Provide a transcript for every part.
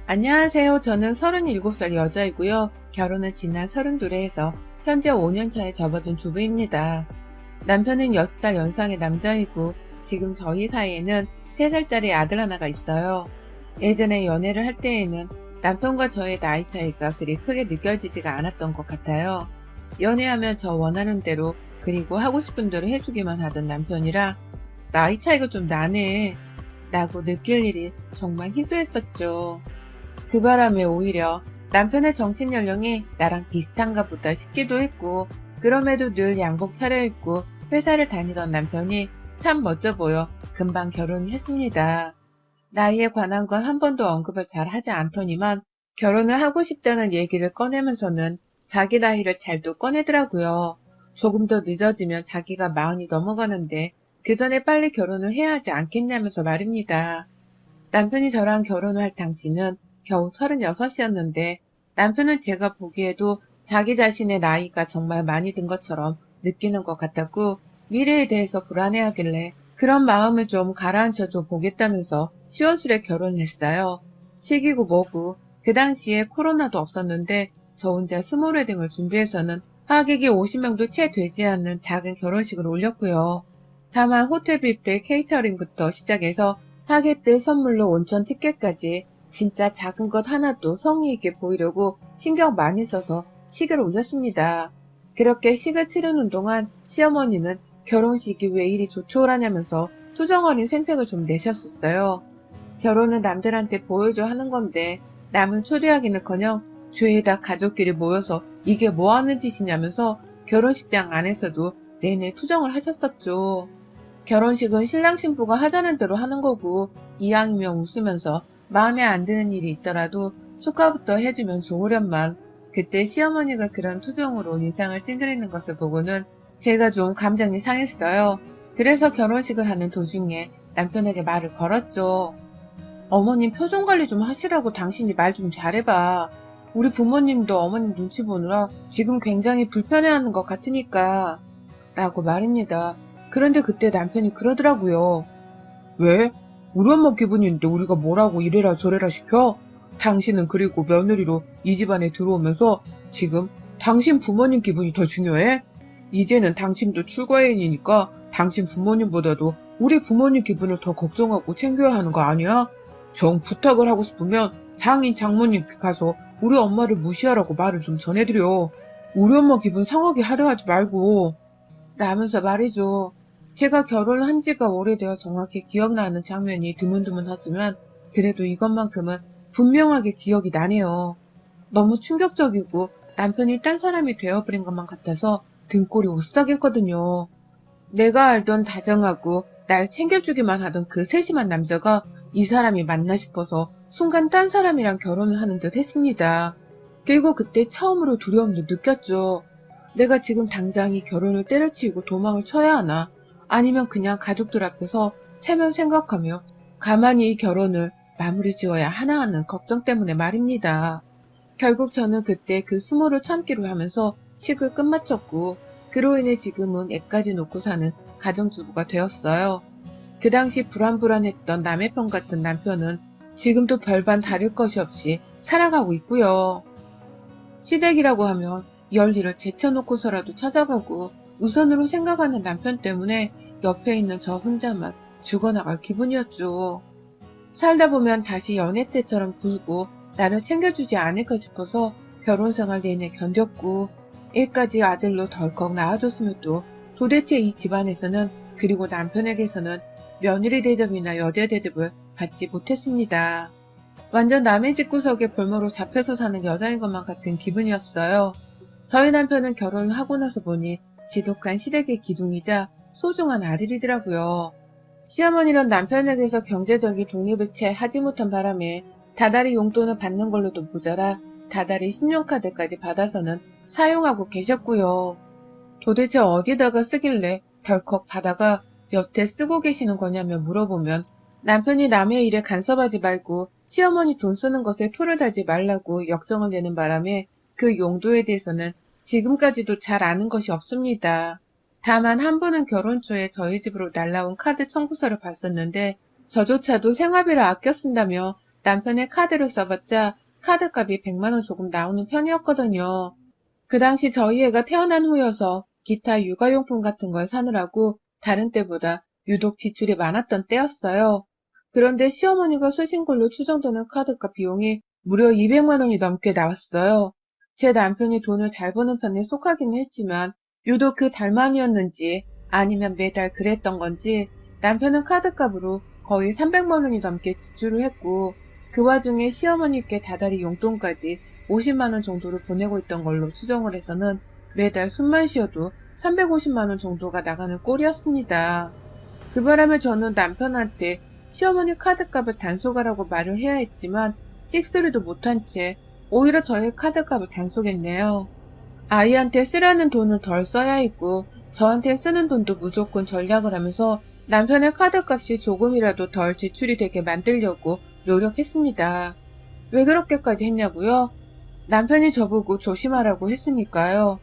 안녕하세요. 저는 37살 여자이고요. 결혼은 지난 32에 해서 현재 5년 차에 접어든 주부입니다. 남편은 6살 연상의 남자이고 지금 저희 사이에는 3살짜리 아들 하나가 있어요. 예전에 연애를 할 때에는 남편과 저의 나이 차이가 그리 크게 느껴지지가 않았던 것 같아요. 연애하면 저 원하는 대로 그리고 하고 싶은 대로 해주기만 하던 남편이라 나이 차이가 좀 나네 라고 느낄 일이 정말 희소했었죠. 그 바람에 오히려 남편의 정신연령이 나랑 비슷한가 보다 싶기도 했고, 그럼에도 늘 양복 차려입고 회사를 다니던 남편이 참 멋져 보여 금방 결혼했습니다. 나이에 관한 건 한 번도 언급을 잘 하지 않더니만 결혼을 하고 싶다는 얘기를 꺼내면서는 자기 나이를 잘도 꺼내더라고요. 조금 더 늦어지면 자기가 40이 넘어가는데 그 전에 빨리 결혼을 해야 하지 않겠냐면서 말입니다. 남편이 저랑 결혼을 할 당시는 겨우 36이었는데 남편은 제가 보기에도 자기 자신의 나이가 정말 많이 든 것처럼 느끼는 것 같았고 미래에 대해서 불안해하길래 그런 마음을 좀 가라앉혀줘 보겠다면서 시원스레 결혼을 했어요. 시기고 뭐고 그 당시에 코로나도 없었는데 저 혼자 스몰 웨딩을 준비해서는 하객이 50명도 채 되지 않는 작은 결혼식을 올렸고요. 다만 호텔 뷔페 케이터링부터 시작해서 하객들 선물로 온천 티켓까지 진짜 작은 것 하나도 성의 있게 보이려고 신경 많이 써서 식을 올렸습니다. 그렇게 식을 치르는 동안 시어머니는 결혼식이 왜 이리 조촐하냐면서 투정어린 생색을 좀 내셨었어요. 결혼은 남들한테 보여줘 하는 건데 남을 초대하기는커녕 죄에다 가족끼리 모여서 이게 뭐 하는 짓이냐면서 결혼식장 안에서도 내내 투정을 하셨었죠. 결혼식은 신랑 신부가 하자는 대로 하는 거고 이왕이면 웃으면서 마음에 안 드는 일이 있더라도 축하부터 해주면 좋으련만 그때 시어머니가 그런 투정으로 인상을 찡그리는 것을 보고는 제가 좀 감정이 상했어요. 그래서 결혼식을 하는 도중에 남편에게 말을 걸었죠. 어머님 표정 관리 좀 하시라고 당신이 말 좀 잘해봐. 우리 부모님도 어머님 눈치 보느라 지금 굉장히 불편해하는 것 같으니까 라고 말입니다. 그런데 그때 남편이 그러더라고요. 왜? 우리 엄마 기분인데 우리가 뭐라고 이래라 저래라 시켜? 당신은 그리고 며느리로 이 집안에 들어오면서 지금 당신 부모님 기분이 더 중요해? 이제는 당신도 출가인이니까 당신 부모님보다도 우리 부모님 기분을 더 걱정하고 챙겨야 하는 거 아니야? 정 부탁을 하고 싶으면 장인 장모님 가서 우리 엄마를 무시하라고 말을 좀 전해드려. 우리 엄마 기분 상하게 하려 하지 말고. 라면서 말이죠. 제가 결혼한 지가 오래되어 정확히 기억나는 장면이 드문드문하지만 그래도 이것만큼은 분명하게 기억이 나네요. 너무 충격적이고 남편이 딴 사람이 되어버린 것만 같아서 등골이 오싹했거든요. 내가 알던 다정하고 날 챙겨주기만 하던 그 세심한 남자가 이 사람이 맞나 싶어서 순간 딴 사람이랑 결혼을 하는 듯 했습니다. 그리고 그때 처음으로 두려움도 느꼈죠. 내가 지금 당장 이 결혼을 때려치우고 도망을 쳐야 하나 아니면 그냥 가족들 앞에서 체면 생각하며 가만히 이 결혼을 마무리 지어야 하나 하는 걱정 때문에 말입니다. 결국 저는 그때 그 수모를 참기로 하면서 식을 끝마쳤고 그로 인해 지금은 애까지 놓고 사는 가정주부가 되었어요. 그 당시 불안불안했던 남의 편 같은 남편은 지금도 별반 다를 것이 없이 살아가고 있고요. 시댁이라고 하면 열일을 제쳐놓고서라도 찾아가고 우선으로 생각하는 남편 때문에 옆에 있는 저 혼자만 죽어나갈 기분이었죠. 살다 보면 다시 연애 때처럼 굴고 나를 챙겨주지 않을까 싶어서 결혼생활 내내 견뎠고 일까지 아들로 덜컥 낳아줬음에도 도대체 이 집안에서는 그리고 남편에게서는 며느리 대접이나 여자 대접을 받지 못했습니다. 완전 남의 집구석에 볼모로 잡혀서 사는 여자인 것만 같은 기분이었어요. 저희 남편은 결혼을 하고 나서 보니 지독한 시댁의 기둥이자 소중한 아들이더라고요. 시어머니는 남편에게서 경제적인 독립을 채 하지 못한 바람에 다달이 용돈을 받는 걸로도 모자라 다달이 신용카드까지 받아서는 사용하고 계셨고요. 도대체 어디다가 쓰길래 덜컥 받아가 여태 쓰고 계시는 거냐며 물어보면 남편이 남의 일에 간섭하지 말고 시어머니 돈 쓰는 것에 토를 달지 말라고 역정을 내는 바람에 그 용도에 대해서는 지금까지도 잘 아는 것이 없습니다. 다만 한 번은 결혼 초에 저희 집으로 날라온 카드 청구서를 봤었는데 저조차도 생활비를 아껴 쓴다며 남편의 카드로 써봤자 카드값이 100만원 조금 나오는 편이었거든요. 그 당시 저희 애가 태어난 후여서 기타 육아용품 같은 걸 사느라고 다른 때보다 유독 지출이 많았던 때였어요. 그런데 시어머니가 쓰신 걸로 추정되는 카드값 비용이 무려 200만원이 넘게 나왔어요. 제 남편이 돈을 잘 버는 편에 속하기는 했지만 유독 그 달만이었는지 아니면 매달 그랬던 건지 남편은 카드값으로 거의 300만원이 넘게 지출을 했고 그 와중에 시어머니께 다달이 용돈까지 50만원 정도를 보내고 있던 걸로 추정을 해서는 매달 숨만 쉬어도 350만원 정도가 나가는 꼴이었습니다. 그 바람에 저는 남편한테 시어머니 카드값을 단속하라고 말을 해야 했지만 찍소리도 못한 채 오히려 저의 카드값을 단속했네요. 아이한테 쓰라는 돈을 덜 써야 했고 저한테 쓰는 돈도 무조건 절약을 하면서 남편의 카드값이 조금이라도 덜 지출이 되게 만들려고 노력했습니다. 왜 그렇게까지 했냐고요? 남편이 저보고 조심하라고 했으니까요.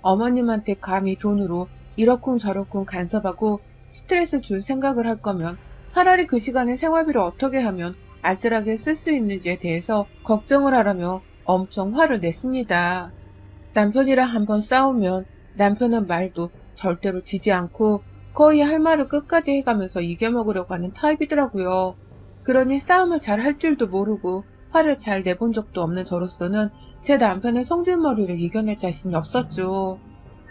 어머님한테 감히 돈으로 이러쿵저러쿵 간섭하고 스트레스 줄 생각을 할 거면 차라리 그 시간에 생활비를 어떻게 하면 알뜰하게 쓸 수 있는지에 대해서 걱정을 하라며 엄청 화를 냈습니다. 남편이랑 한번 싸우면 남편은 말도 절대로 지지 않고 거의 할 말을 끝까지 해가면서 이겨먹으려고 하는 타입이더라고요. 그러니 싸움을 잘 할 줄도 모르고 화를 잘 내본 적도 없는 저로서는 제 남편의 성질머리를 이겨낼 자신이 없었죠.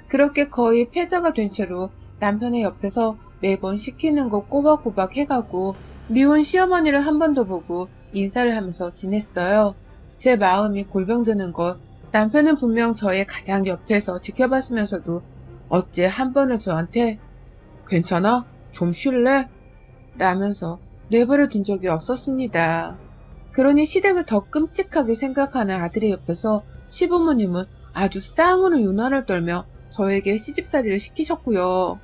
그렇게 거의 패자가 된 채로 남편의 옆에서 매번 시키는 거 꼬박꼬박 해가고 미운 시어머니를 한 번 더 보고 인사를 하면서 지냈어요. 제 마음이 골병드는 것, 남편은 분명 저의 가장 옆에서 지켜봤으면서도 어째 한 번은 저한테 괜찮아? 좀 쉴래? 라면서 내버려 둔 적이 없었습니다. 그러니 시댁을 더 끔찍하게 생각하는 아들의 옆에서 시부모님은 아주 쌍으로 유난을 떨며 저에게 시집살이를 시키셨고요.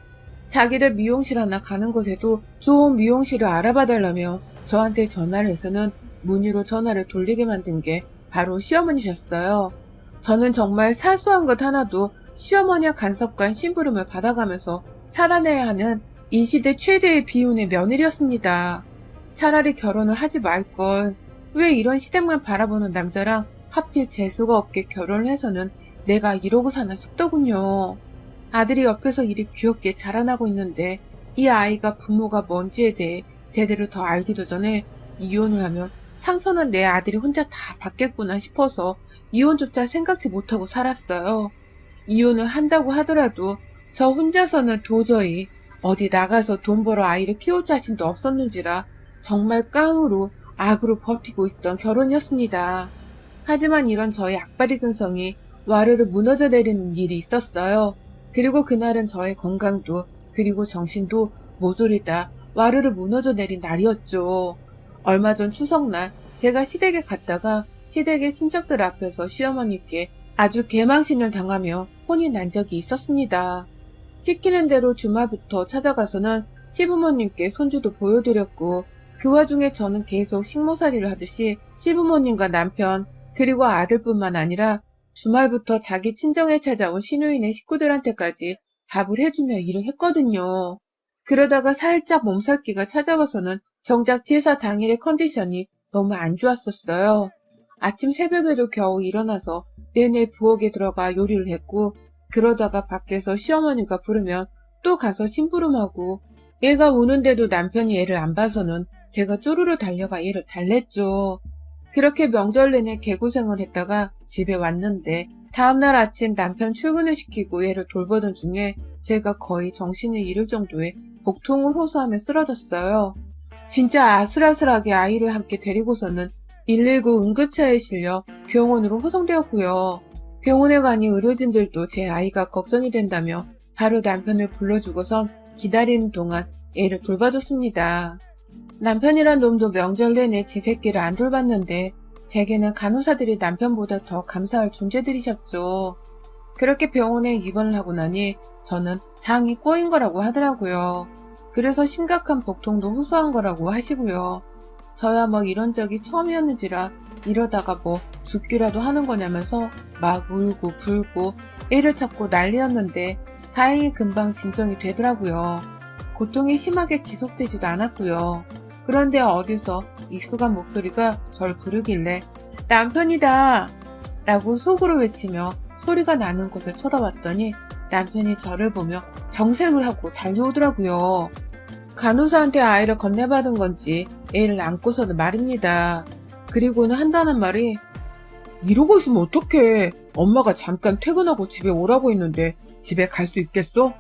자기들 미용실 하나 가는 곳에도 좋은 미용실을 알아봐달라며 저한테 전화를 해서는 문의로 전화를 돌리게 만든 게 바로 시어머니셨어요. 저는 정말 사소한 것 하나도 시어머니와 간섭과 심부름을 받아가면서 살아내야 하는 이 시대 최대의 비운의 며느리였습니다. 차라리 결혼을 하지 말걸. 왜 이런 시댁만 바라보는 남자랑 하필 재수가 없게 결혼을 해서는 내가 이러고 사나 싶더군요. 아들이 옆에서 이리 귀엽게 자라나고 있는데 이 아이가 부모가 뭔지에 대해 제대로 더 알기도 전에 이혼을 하면 상처는 내 아들이 혼자 다 받겠구나 싶어서 이혼조차 생각지 못하고 살았어요. 이혼을 한다고 하더라도 저 혼자서는 도저히 어디 나가서 돈 벌어 아이를 키울 자신도 없었는지라 정말 깡으로 악으로 버티고 있던 결혼이었습니다. 하지만 이런 저의 악바리 근성이 와르르 무너져 내리는 일이 있었어요. 그리고 그날은 저의 건강도 그리고 정신도 모조리 다 와르르 무너져 내린 날이었죠. 얼마 전 추석날 제가 시댁에 갔다가 시댁의 친척들 앞에서 시어머니께 아주 개망신을 당하며 혼이 난 적이 있었습니다. 시키는 대로 주말부터 찾아가서는 시부모님께 손주도 보여드렸고 그 와중에 저는 계속 식모살이를 하듯이 시부모님과 남편 그리고 아들뿐만 아니라 주말부터 자기 친정에 찾아온 시누이네 식구들한테까지 밥을 해주며 일을 했거든요. 그러다가 살짝 몸살기가 찾아와서는 정작 제사 당일의 컨디션이 너무 안 좋았었어요. 아침 새벽에도 겨우 일어나서 내내 부엌에 들어가 요리를 했고 그러다가 밖에서 시어머니가 부르면 또 가서 심부름하고 얘가 우는데도 남편이 애를 안 봐서는 제가 쪼르르 달려가 얘를 달랬죠. 그렇게 명절 내내 개고생을 했다가 집에 왔는데 다음날 아침 남편 출근을 시키고 얘를 돌보던 중에 제가 거의 정신을 잃을 정도의 복통을 호소하며 쓰러졌어요. 진짜 아슬아슬하게 아이를 함께 데리고서는 119 응급차에 실려 병원으로 후송되었고요. 병원에 가니 의료진들도 제 아이가 걱정이 된다며 바로 남편을 불러주고선 기다리는 동안 애를 돌봐줬습니다. 남편이란 놈도 명절 내내 지 새끼를 안 돌봤는데 제게는 간호사들이 남편보다 더 감사할 존재들이셨죠. 그렇게 병원에 입원을 하고 나니 저는 장이 꼬인 거라고 하더라고요. 그래서 심각한 복통도 호소한 거라고 하시고요. 저야 뭐 이런 적이 처음이었는지라 이러다가 뭐 죽기라도 하는 거냐면서 막 울고 불고 애를 찾고 난리였는데 다행히 금방 진정이 되더라고요. 고통이 심하게 지속되지도 않았고요. 그런데 어디서 익숙한 목소리가 절 부르길래 남편이다! 라고 속으로 외치며 소리가 나는 곳을 쳐다봤더니 남편이 저를 보며 정색을 하고 달려오더라고요. 간호사한테 아이를 건네받은 건지 애를 안고서는 말입니다. 그리고는 한다는 말이 이러고 있으면 어떡해. 엄마가 잠깐 퇴근하고 집에 오라고 했는데 집에 갈 수 있겠어?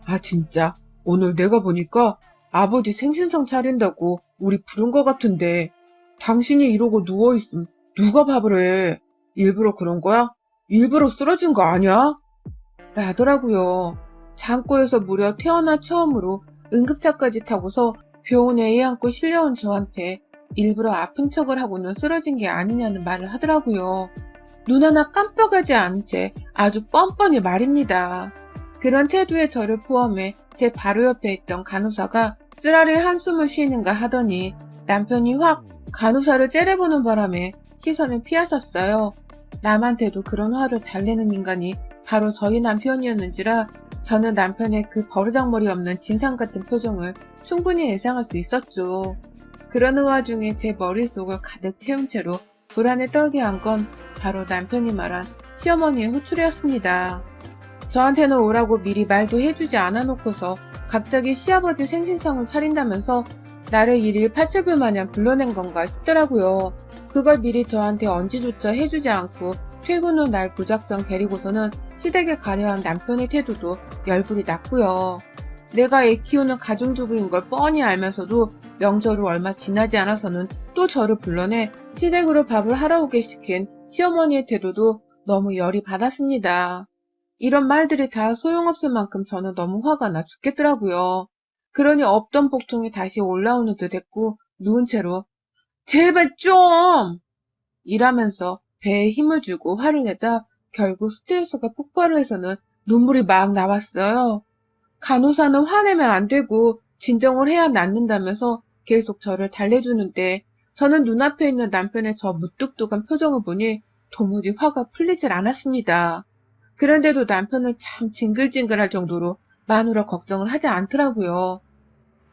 아 진짜 오늘 내가 보니까 아버지 생신상 차린다고 우리 부른 것 같은데 당신이 이러고 누워있으면 누가 밥을 해? 일부러 그런 거야? 일부러 쓰러진 거 아니야? 라더라고요. 장고에서 무려 태어나 처음으로 응급차까지 타고서 병원에 애 안고 실려온 저한테 일부러 아픈 척을 하고는 쓰러진 게 아니냐는 말을 하더라고요. 눈 하나 깜빡하지 않은 채 아주 뻔뻔히 말입니다. 그런 태도의 저를 포함해 제 바로 옆에 있던 간호사가 쓰라리 한숨을 쉬는가 하더니 남편이 확 간호사를 째려보는 바람에 시선을 피하셨어요. 남한테도 그런 화를 잘 내는 인간이 바로 저희 남편이었는지라 저는 남편의 그 버르장머리 없는 진상 같은 표정을 충분히 예상할 수 있었죠. 그러는 와중에 제 머릿속을 가득 채운 채로 불안에 떨게 한 건 바로 남편이 말한 시어머니의 호출이었습니다. 저한테는 오라고 미리 말도 해주지 않아 놓고서 갑자기 시아버지 생신상을 차린다면서 나를 일일 파출부 마냥 불러낸 건가 싶더라고요. 그걸 미리 저한테 언지조차 해주지 않고 퇴근 후 날 무작정 데리고서는 시댁에 가려 한 남편의 태도도 열불이 났고요. 내가 애 키우는 가정주부인 걸 뻔히 알면서도 명절 후 얼마 지나지 않아서는 또 저를 불러내 시댁으로 밥을 하러 오게 시킨 시어머니의 태도도 너무 열이 받았습니다. 이런 말들이 다 소용없을 만큼 저는 너무 화가 나 죽겠더라고요. 그러니 없던 복통이 다시 올라오는 듯 했고 누운 채로 제발 좀! 이라면서 배에 힘을 주고 화를 내다 결국 스트레스가 폭발을 해서는 눈물이 막 나왔어요. 간호사는 화내면 안 되고 진정을 해야 낫는다면서 계속 저를 달래주는데 저는 눈앞에 있는 남편의 저 무뚝뚝한 표정을 보니 도무지 화가 풀리질 않았습니다. 그런데도 남편은 참 징글징글할 정도로 마누라 걱정을 하지 않더라고요.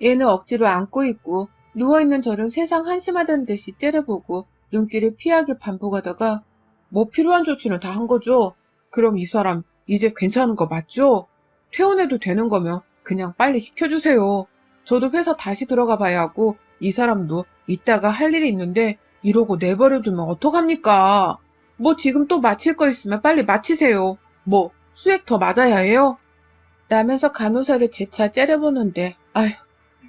얘는 억지로 안고 있고 누워있는 저를 세상 한심하다는 듯이 째려보고 눈길을 피하게 반복하다가 뭐 필요한 조치는 다 한 거죠? 그럼 이 사람 이제 괜찮은 거 맞죠? 퇴원해도 되는 거면 그냥 빨리 시켜주세요. 저도 회사 다시 들어가 봐야 하고 이 사람도 이따가 할 일이 있는데 이러고 내버려두면 어떡합니까? 뭐 지금 또 마칠 거 있으면 빨리 마치세요. 뭐 수액 더 맞아야 해요? 라면서 간호사를 재차 째려보는데 아휴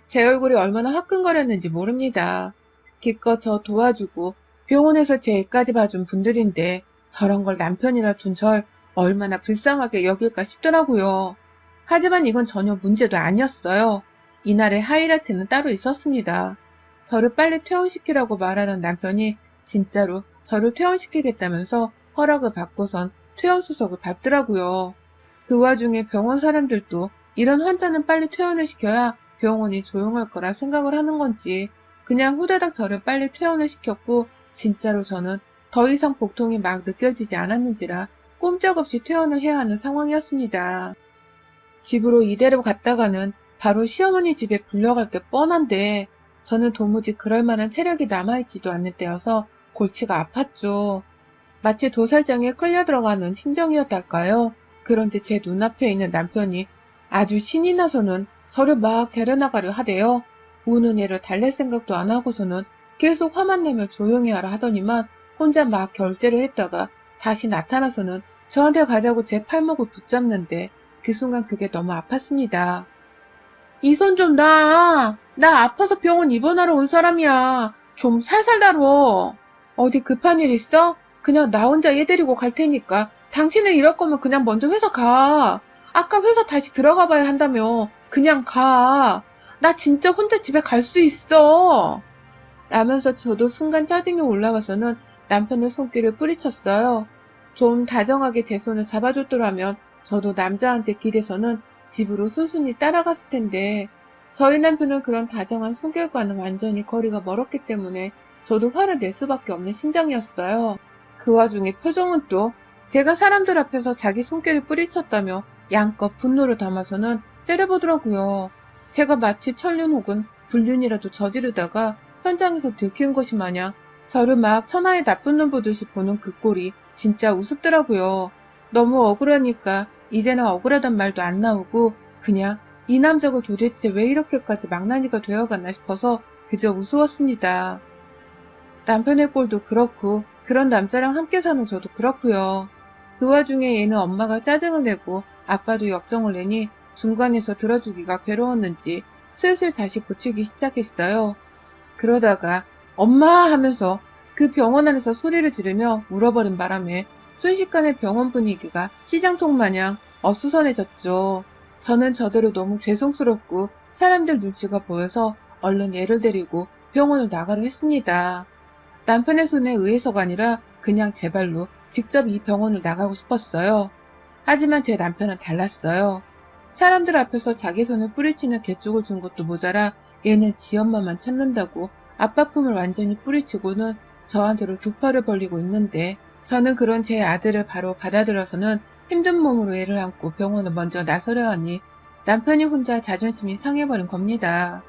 제 얼굴이 얼마나 화끈거렸는지 모릅니다. 기껏 저 도와주고 병원에서 제 애까지 봐준 분들인데 저런 걸 남편이라 둔 절 얼마나 불쌍하게 여길까 싶더라고요. 하지만 이건 전혀 문제도 아니었어요. 이날의 하이라이트는 따로 있었습니다. 저를 빨리 퇴원시키라고 말하던 남편이 진짜로 저를 퇴원시키겠다면서 허락을 받고선 퇴원수석을 밟더라고요. 그 와중에 병원 사람들도 이런 환자는 빨리 퇴원을 시켜야 병원이 조용할 거라 생각을 하는 건지 그냥 후다닥 저를 빨리 퇴원을 시켰고 진짜로 저는 더 이상 복통이 막 느껴지지 않았는지라 꼼짝없이 퇴원을 해야 하는 상황이었습니다. 집으로 이대로 갔다가는 바로 시어머니 집에 불려갈 게 뻔한데 저는 도무지 그럴 만한 체력이 남아있지도 않을 때여서 골치가 아팠죠. 마치 도살장에 끌려 들어가는 심정이었달까요? 그런데 제 눈앞에 있는 남편이 아주 신이 나서는 저를 막 데려나가려 하대요. 우는 애를 달랠 생각도 안 하고서는 계속 화만 내며 조용히 하라 하더니만 혼자 막 결제를 했다가 다시 나타나서는 저한테 가자고 제 팔목을 붙잡는데 그 순간 그게 너무 아팠습니다. 이 손 좀 놔. 나 아파서 병원 입원하러 온 사람이야. 좀 살살 다뤄. 어디 급한 일 있어? 그냥 나 혼자 얘 데리고 갈 테니까 당신은 이럴 거면 그냥 먼저 회사 가. 아까 회사 다시 들어가 봐야 한다며. 그냥 가. 나 진짜 혼자 집에 갈 수 있어. 라면서 저도 순간 짜증이 올라와서는 남편의 손길을 뿌리쳤어요. 좀 다정하게 제 손을 잡아줬더라면 저도 남자한테 기대서는 집으로 순순히 따라갔을 텐데 저희 남편은 그런 다정한 손길과는 완전히 거리가 멀었기 때문에 저도 화를 낼 수밖에 없는 심정이었어요. 그 와중에 표정은 또 제가 사람들 앞에서 자기 손길을 뿌리쳤다며 양껏 분노를 담아서는 째려보더라고요. 제가 마치 천륜 혹은 불륜이라도 저지르다가 현장에서 들킨 것이 마냥 저를 막 천하의 나쁜 놈 보듯이 보는 그 꼴이 진짜 우습더라고요. 너무 억울하니까 이제는 억울하단 말도 안 나오고 그냥 이 남자가 도대체 왜 이렇게까지 망나니가 되어갔나 싶어서 그저 우스웠습니다. 남편의 꼴도 그렇고 그런 남자랑 함께 사는 저도 그렇고요. 그 와중에 얘는 엄마가 짜증을 내고 아빠도 역정을 내니 중간에서 들어주기가 괴로웠는지 슬슬 다시 고치기 시작했어요. 그러다가 엄마 하면서 그 병원 안에서 소리를 지르며 울어버린 바람에 순식간에 병원 분위기가 시장통 마냥 어수선해졌죠. 저는 저대로 너무 죄송스럽고 사람들 눈치가 보여서 얼른 얘를 데리고 병원을 나가려 했습니다. 남편의 손에 의해서가 아니라 그냥 제 발로 직접 이 병원을 나가고 싶었어요. 하지만 제 남편은 달랐어요. 사람들 앞에서 자기 손을 뿌리치는 개쪽을 준 것도 모자라 얘는 지 엄마만 찾는다고 아빠 품을 완전히 뿌리치고는 저한테로 도파를 벌리고 있는데 저는 그런 제 아들을 바로 받아들여서는 힘든 몸으로 애를 안고 병원을 먼저 나서려 하니 남편이 혼자 자존심이 상해버린 겁니다.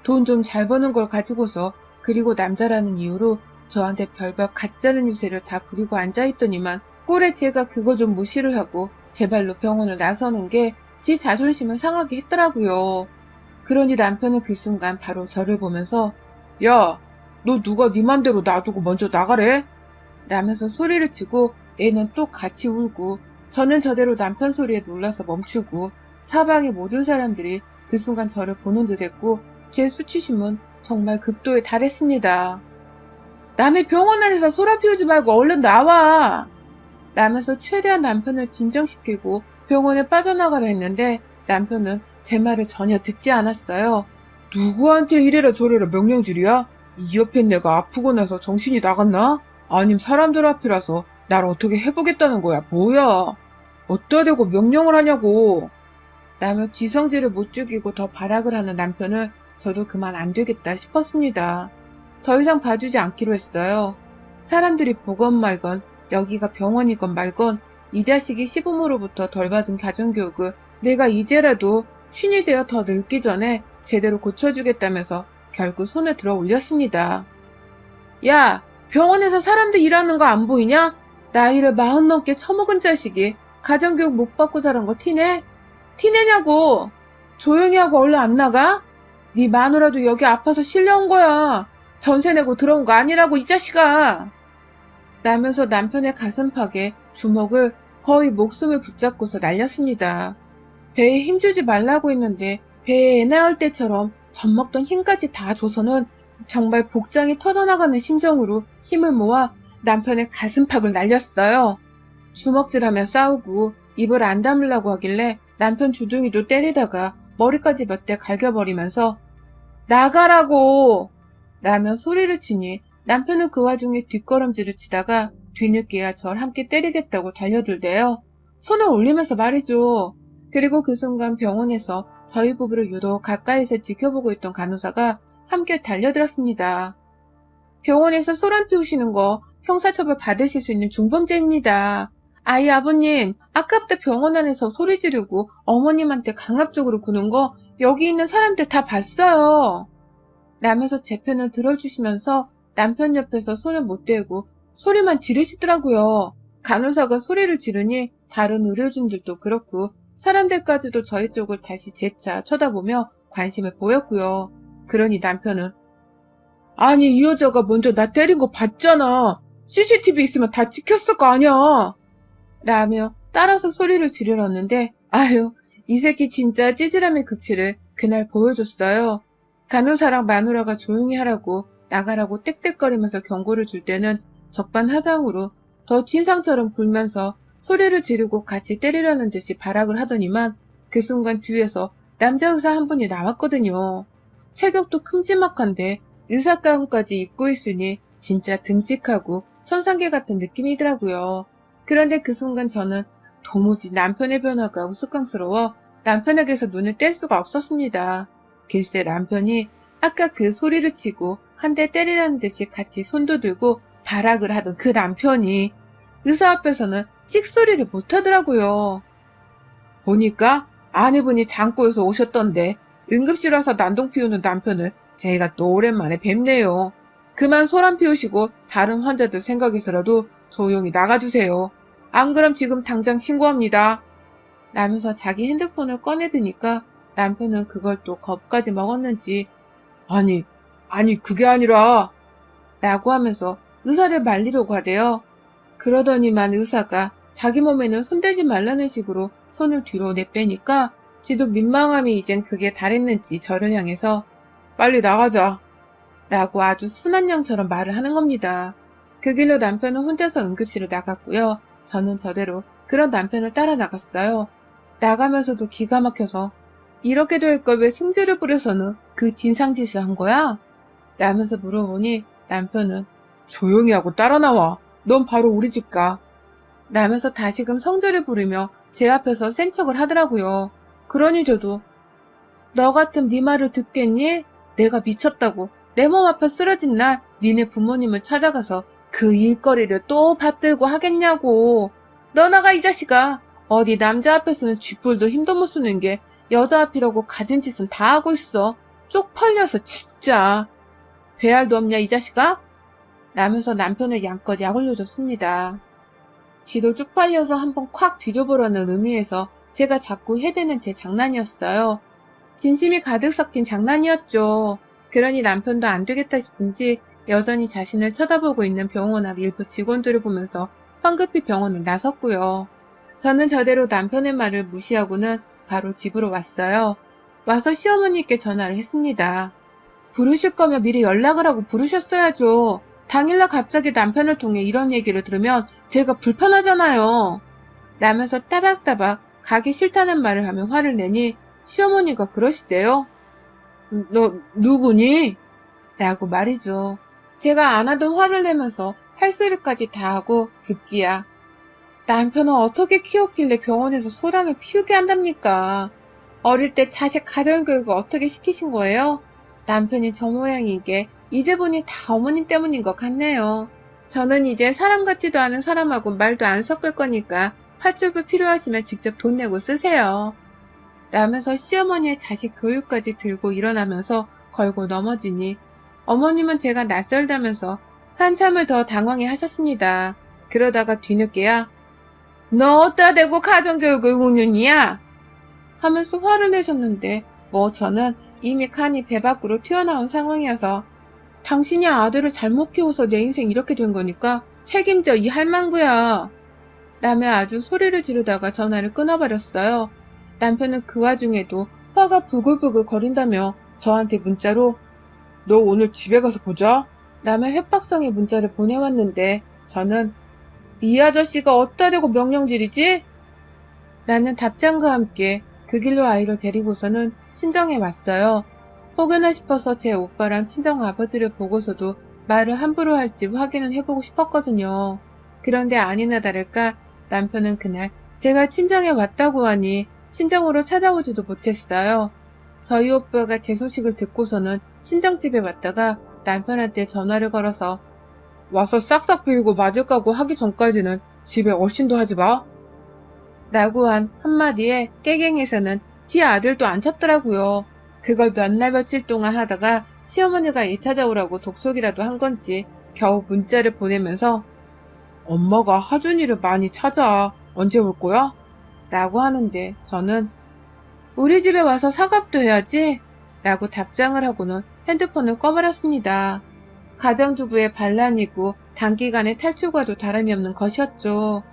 돈 좀 잘 버는 걸 가지고서 그리고 남자라는 이유로 저한테 별별 가짜는 유세를 다 부리고 앉아있더니만 꼴에 제가 그거 좀 무시를 하고 제 발로 병원을 나서는 게 지 자존심을 상하게 했더라고요. 그러니 남편은 그 순간 바로 저를 보면서 야, 너 누가 네 맘대로 놔두고 먼저 나가래? 라면서 소리를 치고 애는 또 같이 울고 저는 저대로 남편 소리에 놀라서 멈추고 사방의 모든 사람들이 그 순간 저를 보는 듯 했고 제 수치심은 정말 극도에 달했습니다. 남의 병원 안에서 소라 피우지 말고 얼른 나와! 라면서 최대한 남편을 진정시키고 병원에 빠져나가려 했는데 남편은 제 말을 전혀 듣지 않았어요. 누구한테 이래라 저래라 명령질이야? 이 옆에 내가 아프고 나서 정신이 나갔나? 아님 사람들 앞이라서 날 어떻게 해보겠다는 거야 뭐야? 어디다 대고 명령을 하냐고. 라며 지성질을 못 죽이고 더 발악을 하는 남편을 저도 그만 안 되겠다 싶었습니다. 더 이상 봐주지 않기로 했어요. 사람들이 보건 말건 여기가 병원이건 말건 이 자식이 시부모로부터 덜 받은 가정교육을 내가 이제라도 쉰이 되어 더 늙기 전에 제대로 고쳐주겠다면서 결국 손을 들어 올렸습니다. 야, 병원에서 사람들 일하는 거 안 보이냐? 나이를 40 넘게 처먹은 자식이 가정교육 못 받고 자란 거 티내? 티내냐고! 조용히 하고 얼른 안 나가? 네 마누라도 여기 아파서 실려온 거야. 전세 내고 들어온 거 아니라고 이 자식아! 라면서 남편의 가슴팍에 주먹을 거의 목숨을 붙잡고서 날렸습니다. 배에 힘주지 말라고 했는데 배에 애 낳을 때처럼 젖먹던 힘까지 다 줘서는 정말 복장이 터져나가는 심정으로 힘을 모아 남편의 가슴팍을 날렸어요. 주먹질하며 싸우고 입을 안 다물라고 하길래 남편 주둥이도 때리다가 머리까지 몇 대 갈겨버리면서 나가라고! 라며 소리를 치니 남편은 그 와중에 뒷걸음질을 치다가 뒤늦게야 절 함께 때리겠다고 달려들대요. 손을 올리면서 말이죠. 그리고 그 순간 병원에서 저희 부부를 유독 가까이서 지켜보고 있던 간호사가 함께 달려들었습니다. 병원에서 소란 피우시는 거 형사처벌 받으실 수 있는 중범죄입니다. 아이 아버님, 아까부터 병원 안에서 소리 지르고 어머님한테 강압적으로 구는 거 여기 있는 사람들 다 봤어요. 라면서 제 편을 들어주시면서 남편 옆에서 손을 못 대고 소리만 지르시더라고요. 간호사가 소리를 지르니 다른 의료진들도 그렇고 사람들까지도 저희 쪽을 다시 재차 쳐다보며 관심을 보였고요. 그러니 남편은 아니 이 여자가 먼저 나 때린 거 봤잖아. CCTV 있으면 다 찍혔을 거 아니야. 라며 따라서 소리를 지르렀는데 아유 이 새끼 진짜 찌질함의 극치를 그날 보여줬어요. 간호사랑 마누라가 조용히 하라고 나가라고 떽떽거리면서 경고를 줄 때는 적반하장으로 더 진상처럼 굴면서 소리를 지르고 같이 때리려는 듯이 발악을 하더니만 그 순간 뒤에서 남자 의사 한 분이 나왔거든요. 체격도 큼지막한데 의사가운까지 입고 있으니 진짜 듬직하고 천상계 같은 느낌이더라고요. 그런데 그 순간 저는 도무지 남편의 변화가 우스꽝스러워 남편에게서 눈을 뗄 수가 없었습니다. 글쎄 남편이 아까 그 소리를 치고 한 대 때리라는 듯이 같이 손도 들고 발악을 하던 그 남편이 의사 앞에서는 찍소리를 못하더라고요. 보니까 아내분이 장고에서 오셨던데 응급실 와서 난동 피우는 남편을 제가 또 오랜만에 뵙네요. 그만 소란 피우시고 다른 환자들 생각해서라도 조용히 나가주세요. 안 그럼 지금 당장 신고합니다. 라면서 자기 핸드폰을 꺼내드니까 남편은 그걸 또 겁까지 먹었는지 아니 그게 아니라 라고 하면서 의사를 말리려고 하대요. 그러더니만 의사가 자기 몸에는 손대지 말라는 식으로 손을 뒤로 내빼니까 지도 민망함이 이젠 그게 달했는지 저를 향해서 빨리 나가자 라고 아주 순한 양처럼 말을 하는 겁니다. 그 길로 남편은 혼자서 응급실을 나갔고요. 저는 저대로 그런 남편을 따라 나갔어요. 나가면서도 기가 막혀서 이렇게 될 걸 왜 승질을 부려서는 그 진상짓을 한 거야? 라면서 물어보니 남편은 조용히 하고 따라 나와. 넌 바로 우리 집 가. 라면서 다시금 성질을 부리며 제 앞에서 센 척을 하더라고요. 그러니 저도 너 같으면 네 말을 듣겠니? 내가 미쳤다고 내 몸 아파 쓰러진 날 니네 부모님을 찾아가서 그 일거리를 또 받들고 하겠냐고. 너 나가 이 자식아. 어디 남자 앞에서는 쥐뿔도 힘도 못 쓰는 게 여자 앞이라고 가진 짓은 다 하고 있어. 쪽팔려서 진짜. 배알도 없냐 이 자식아? 라면서 남편을 양껏 약올려줬습니다. 지도 쪽팔려서 한번 콱 뒤져보라는 의미에서 제가 자꾸 해대는 제 장난이었어요. 진심이 가득 섞인 장난이었죠. 그러니 남편도 안 되겠다 싶은지 여전히 자신을 쳐다보고 있는 병원 앞 일부 직원들을 보면서 황급히 병원을 나섰고요. 저는 저대로 남편의 말을 무시하고는 바로 집으로 왔어요. 와서 시어머니께 전화를 했습니다. 부르실 거면 미리 연락을 하고 부르셨어야죠. 당일날 갑자기 남편을 통해 이런 얘기를 들으면 제가 불편하잖아요. 라면서 따박따박 가기 싫다는 말을 하며 화를 내니 시어머니가 그러시대요. 너 누구니? 라고 말이죠. 제가 안 하던 화를 내면서 할 소리까지 다 하고 급기야. 남편은 어떻게 키웠길래 병원에서 소란을 피우게 한답니까? 어릴 때 자식 가정교육을 어떻게 시키신 거예요? 남편이 저 모양인 게 이제 보니 다 어머님 때문인 것 같네요. 저는 이제 사람 같지도 않은 사람하고 말도 안 섞을 거니까 팥죽을 필요하시면 직접 돈 내고 쓰세요. 라면서 시어머니의 자식 교육까지 들고 일어나면서 걸고 넘어지니 어머님은 제가 낯설다면서 한참을 더 당황해 하셨습니다. 그러다가 뒤늦게야 너 어디다 대고 가정교육을 6년이야? 하면서 화를 내셨는데 저는 이미 칸이 배 밖으로 튀어나온 상황이어서 당신이 아들을 잘못 키워서 내 인생 이렇게 된 거니까 책임져 이 할망구야. 라며 아주 소리를 지르다가 전화를 끊어버렸어요. 남편은 그 와중에도 화가 부글부글 거린다며 저한테 문자로 너 오늘 집에 가서 보자 라며 협박성의 문자를 보내왔는데 저는 이 아저씨가 어디다 대고 명령질이지? 라는 답장과 함께 그 길로 아이를 데리고서는 친정에 왔어요. 혹여나 싶어서 제 오빠랑 친정 아버지를 보고서도 말을 함부로 할지 확인을 해보고 싶었거든요. 그런데 아니나 다를까 남편은 그날 제가 친정에 왔다고 하니 친정으로 찾아오지도 못했어요. 저희 오빠가 제 소식을 듣고서는 친정집에 왔다가 남편한테 전화를 걸어서 와서 싹싹 빌고 맞을 까고 하기 전까지는 집에 얼씬도 하지 마. 라고 한 한마디에 깨갱에서는 지 아들도 안 찾더라고요. 그걸 몇 날 며칠 동안 하다가 시어머니가 애 찾아오라고 독속이라도 한 건지 겨우 문자를 보내면서 엄마가 하준이를 많이 찾아. 언제 올 거야? 라고 하는데 저는 우리 집에 와서 사과도 해야지 라고 답장을 하고는 핸드폰을 꺼버렸습니다. 가정주부의 반란이고 단기간에 탈출과도 다름이 없는 것이었죠.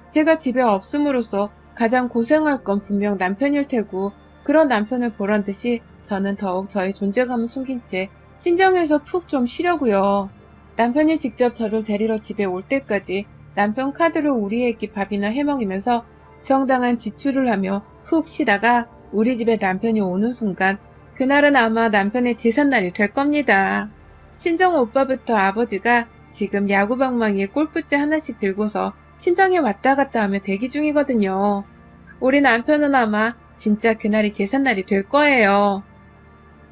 제가 집에 없음으로써 가장 고생할 건 분명 남편일 테고 그런 남편을 보란 듯이 저는 더욱 저의 존재감을 숨긴 채 친정에서 푹 좀 쉬려고요. 남편이 직접 저를 데리러 집에 올 때까지 남편 카드로 우리에게 밥이나 해먹이면서 정당한 지출을 하며 푹 쉬다가 우리 집에 남편이 오는 순간 그날은 아마 남편의 제삿날이 될 겁니다. 친정 오빠부터 아버지가 지금 야구방망이에 골프채 하나씩 들고서 친정에 왔다 갔다 하며 대기 중이거든요. 우리 남편은 아마 진짜 그날이 제삿날이 될 거예요.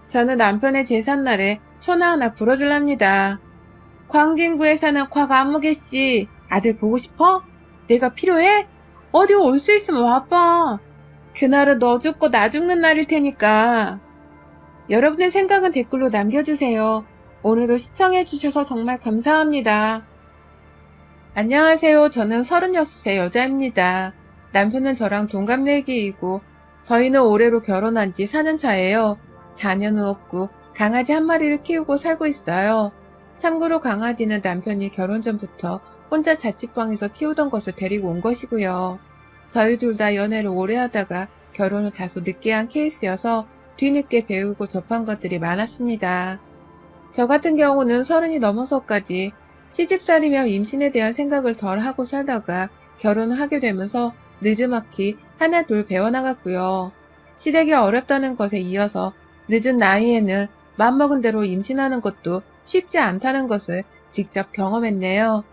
저는 남편의 제삿날에 초나 하나 불어줄랍니다. 광진구에 사는 곽아무개씨 아들 보고 싶어? 내가 필요해? 어디 올 수 있으면 와봐. 그날은 너 죽고 나 죽는 날일 테니까. 여러분의 생각은 댓글로 남겨주세요. 오늘도 시청해주셔서 정말 감사합니다. 안녕하세요. 저는 36세 여자입니다. 남편은 저랑 동갑내기이고 저희는 올해로 결혼한 지 4년 차예요. 자녀는 없고 강아지 한 마리를 키우고 살고 있어요. 참고로 강아지는 남편이 결혼 전부터 혼자 자취방에서 키우던 것을 데리고 온 것이고요. 저희 둘 다 연애를 오래 하다가 결혼을 다소 늦게 한 케이스여서 뒤늦게 배우고 접한 것들이 많았습니다. 저 같은 경우는 30이 넘어서까지 시집살이며 임신에 대한 생각을 덜 하고 살다가 결혼을 하게 되면서 느지막이 하나 둘 배워나갔고요. 시댁이 어렵다는 것에 이어서 늦은 나이에는 맘먹은 대로 임신하는 것도 쉽지 않다는 것을 직접 경험했네요.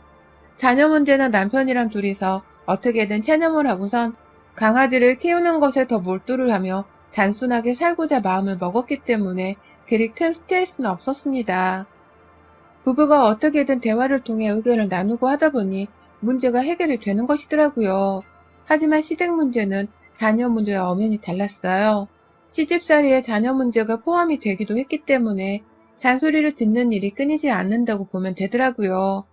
자녀 문제는 남편이랑 둘이서 어떻게든 체념을 하고선 강아지를 키우는 것에 더 몰두를 하며 단순하게 살고자 마음을 먹었기 때문에 그리 큰 스트레스는 없었습니다. 부부가 어떻게든 대화를 통해 의견을 나누고 하다 보니 문제가 해결이 되는 것이더라고요. 하지만 시댁 문제는 자녀 문제와 엄연히 달랐어요. 시집살이에 자녀 문제가 포함이 되기도 했기 때문에 잔소리를 듣는 일이 끊이지 않는다고 보면 되더라고요.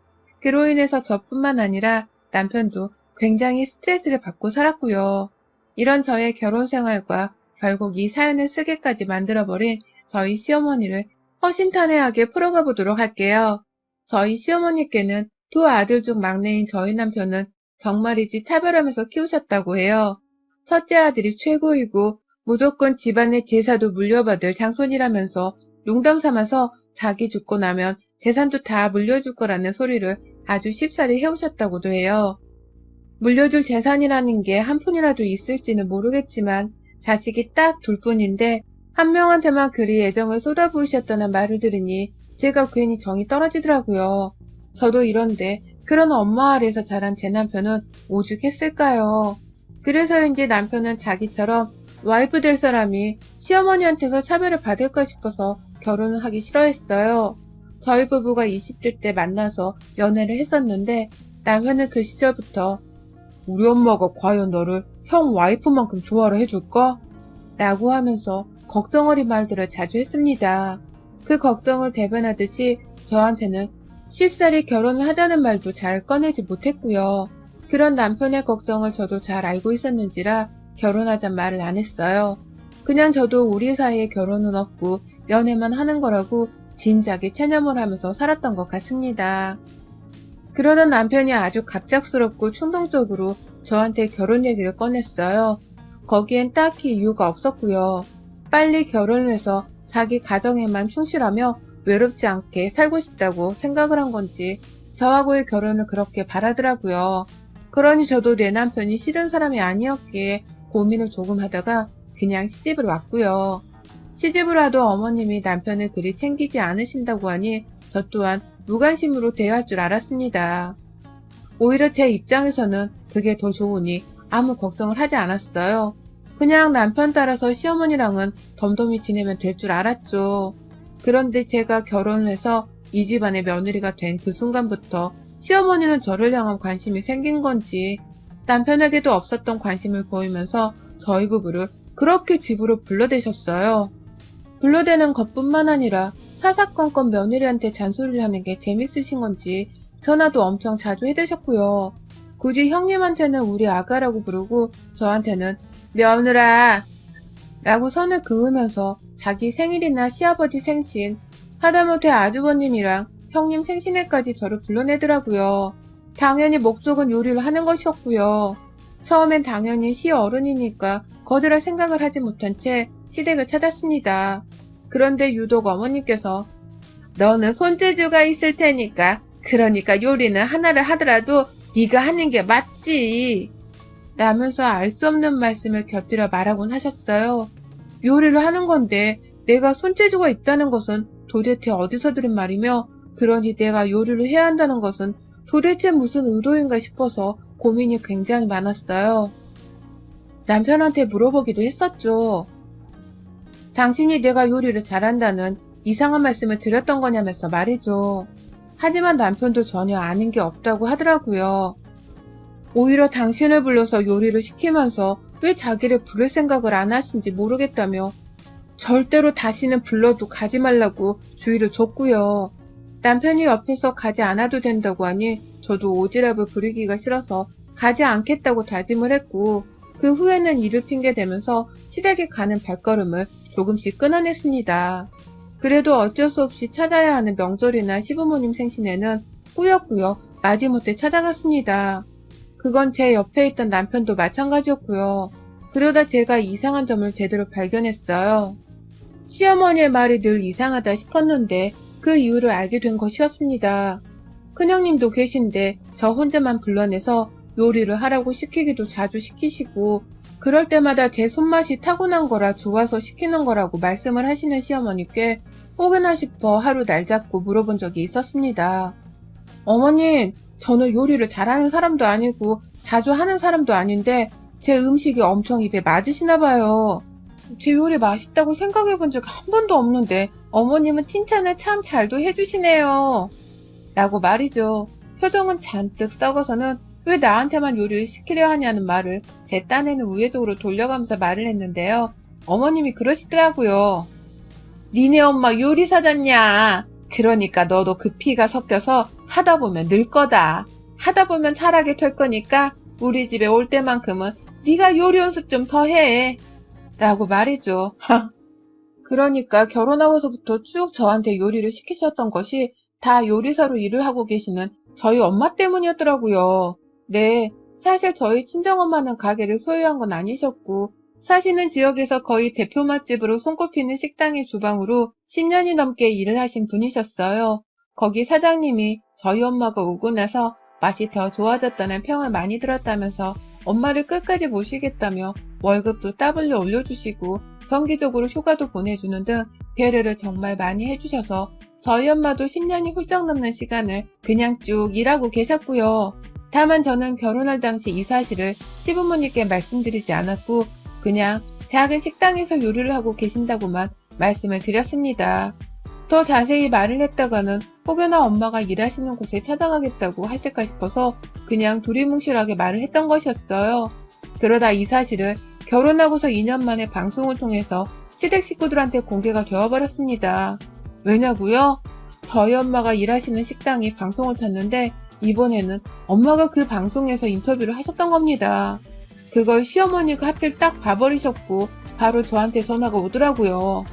그로 인해서 저뿐만 아니라 남편도 굉장히 스트레스를 받고 살았고요. 이런 저의 결혼 생활과 결국 이 사연을 쓰게까지 만들어버린 저희 시어머니를 허심탄회하게 풀어가 보도록 할게요. 저희 시어머니께는 두 아들 중 막내인 저희 남편은 정말이지 차별하면서 키우셨다고 해요. 첫째 아들이 최고이고 무조건 집안의 제사도 물려받을 장손이라면서 농담 삼아서 자기 죽고 나면 재산도 다 물려줄 거라는 소리를 아주 쉽사리 해오셨다고도 해요. 물려줄 재산이라는 게 한 푼이라도 있을지는 모르겠지만 자식이 딱 둘뿐인데 한 명한테만 그리 애정을 쏟아부으셨다는 말을 들으니 제가 괜히 정이 떨어지더라고요. 저도 이런데 그런 엄마 아래에서 자란 제 남편은 오죽했을까요? 그래서인지 남편은 자기처럼 와이프 될 사람이 시어머니한테서 차별을 받을까 싶어서 결혼을 하기 싫어했어요. 저희 부부가 20대 때 만나서 연애를 했었는데 남편은 그 시절부터 우리 엄마가 과연 너를 형 와이프만큼 좋아를 해줄까? 라고 하면서 걱정 어린 말들을 자주 했습니다. 그 걱정을 대변하듯이 저한테는 쉽사리 결혼을 하자는 말도 잘 꺼내지 못했고요. 그런 남편의 걱정을 저도 잘 알고 있었는지라 결혼하잔 말을 안 했어요. 그냥 저도 우리 사이에 결혼은 없고 연애만 하는 거라고 진작에 체념을 하면서 살았던 것 같습니다. 그러던 남편이 아주 갑작스럽고 충동적으로 저한테 결혼 얘기를 꺼냈어요. 거기엔 딱히 이유가 없었고요. 빨리 결혼을 해서 자기 가정에만 충실하며 외롭지 않게 살고 싶다고 생각을 한 건지 저하고의 결혼을 그렇게 바라더라고요. 그러니 저도 내 남편이 싫은 사람이 아니었기에 고민을 조금 하다가 그냥 시집을 왔고요. 시집을 와도 어머님이 남편을 그리 챙기지 않으신다고 하니 저 또한 무관심으로 대할 줄 알았습니다. 오히려 제 입장에서는 그게 더 좋으니 아무 걱정을 하지 않았어요. 그냥 남편 따라서 시어머니랑은 덤덤히 지내면 될 줄 알았죠. 그런데 제가 결혼을 해서 이 집안의 며느리가 된 그 순간부터 시어머니는 저를 향한 관심이 생긴 건지 남편에게도 없었던 관심을 보이면서 저희 부부를 그렇게 집으로 불러대셨어요. 불러대는 것뿐만 아니라 사사건건 며느리한테 잔소리를 하는 게 재밌으신 건지 전화도 엄청 자주 해대셨고요. 굳이 형님한테는 우리 아가라고 부르고 저한테는 며느라 라고 선을 그으면서 자기 생일이나 시아버지 생신, 하다못해 아주버님이랑 형님 생신에까지 저를 불러내더라고요. 당연히 목적은 요리를 하는 것이었고요. 처음엔 당연히 시어른이니까 거절할 생각을 하지 못한 채 시댁을 찾았습니다. 그런데 유독 어머님께서 너는 손재주가 있을 테니까 그러니까 요리는 하나를 하더라도 네가 하는 게 맞지 라면서 알 수 없는 말씀을 곁들여 말하곤 하셨어요. 요리를 하는 건데 내가 손재주가 있다는 것은 도대체 어디서 들은 말이며 그러니 내가 요리를 해야 한다는 것은 도대체 무슨 의도인가 싶어서 고민이 굉장히 많았어요. 남편한테 물어보기도 했었죠. 당신이 내가 요리를 잘한다는 이상한 말씀을 드렸던 거냐면서 말이죠. 하지만 남편도 전혀 아는 게 없다고 하더라고요. 오히려 당신을 불러서 요리를 시키면서 왜 자기를 부를 생각을 안 하신지 모르겠다며 절대로 다시는 불러도 가지 말라고 주의를 줬고요. 남편이 옆에서 가지 않아도 된다고 하니 저도 오지랖을 부리기가 싫어서 가지 않겠다고 다짐을 했고, 그 후에는 이를 핑계대면서 시댁에 가는 발걸음을 조금씩 끊어냈습니다. 그래도 어쩔 수 없이 찾아야 하는 명절이나 시부모님 생신에는 꾸역꾸역 마지못해 찾아갔습니다. 그건 제 옆에 있던 남편도 마찬가지였고요. 그러다 제가 이상한 점을 제대로 발견했어요. 시어머니의 말이 늘 이상하다 싶었는데 그 이유를 알게 된 것이었습니다. 큰형님도 계신데 저 혼자만 불러내서 요리를 하라고 시키기도 자주 시키시고, 그럴 때마다 제 손맛이 타고난 거라 좋아서 시키는 거라고 말씀을 하시는 시어머니께 혹여나 싶어 하루 날 잡고 물어본 적이 있었습니다. 어머님, 저는 요리를 잘하는 사람도 아니고 자주 하는 사람도 아닌데 제 음식이 엄청 입에 맞으시나 봐요. 제 요리 맛있다고 생각해 본 적 한 번도 없는데 어머님은 칭찬을 참 잘도 해주시네요. 라고 말이죠. 표정은 잔뜩 썩어서는 왜 나한테만 요리를 시키려 하냐는 말을 제 딴에는 우회적으로 돌려가면서 말을 했는데요. 어머님이 그러시더라고요. 니네 엄마 요리사잖냐. 그러니까 너도 그 피가 섞여서 하다 보면 늘 거다. 하다 보면 잘하게 될 거니까 우리 집에 올 때만큼은 네가 요리 연습 좀 더 해. 라고 말이죠. 그러니까 결혼하고서부터 쭉 저한테 요리를 시키셨던 것이 다 요리사로 일을 하고 계시는 저희 엄마 때문이었더라고요. 네, 사실 저희 친정엄마는 가게를 소유한 건 아니셨고, 사시는 지역에서 거의 대표 맛집으로 손꼽히는 식당의 주방으로 10년이 넘게 일을 하신 분이셨어요. 거기 사장님이 저희 엄마가 오고 나서 맛이 더 좋아졌다는 평을 많이 들었다면서 엄마를 끝까지 모시겠다며 월급도 따블로 올려주시고 정기적으로 휴가도 보내주는 등 배려를 정말 많이 해주셔서 저희 엄마도 10년이 훌쩍 넘는 시간을 그냥 쭉 일하고 계셨고요. 다만 저는 결혼할 당시 이 사실을 시부모님께 말씀드리지 않았고 그냥 작은 식당에서 요리를 하고 계신다고만 말씀을 드렸습니다. 더 자세히 말을 했다가는 혹여나 엄마가 일하시는 곳에 찾아가겠다고 하실까 싶어서 그냥 두리뭉실하게 말을 했던 것이었어요. 그러다 이 사실을 결혼하고서 2년 만에 방송을 통해서 시댁 식구들한테 공개가 되어버렸습니다. 왜냐고요? 저희 엄마가 일하시는 식당이 방송을 탔는데 이번에는 엄마가 그 방송에서 인터뷰를 하셨던 겁니다. 그걸 시어머니가 하필 딱 봐버리셨고 바로 저한테 전화가 오더라고요.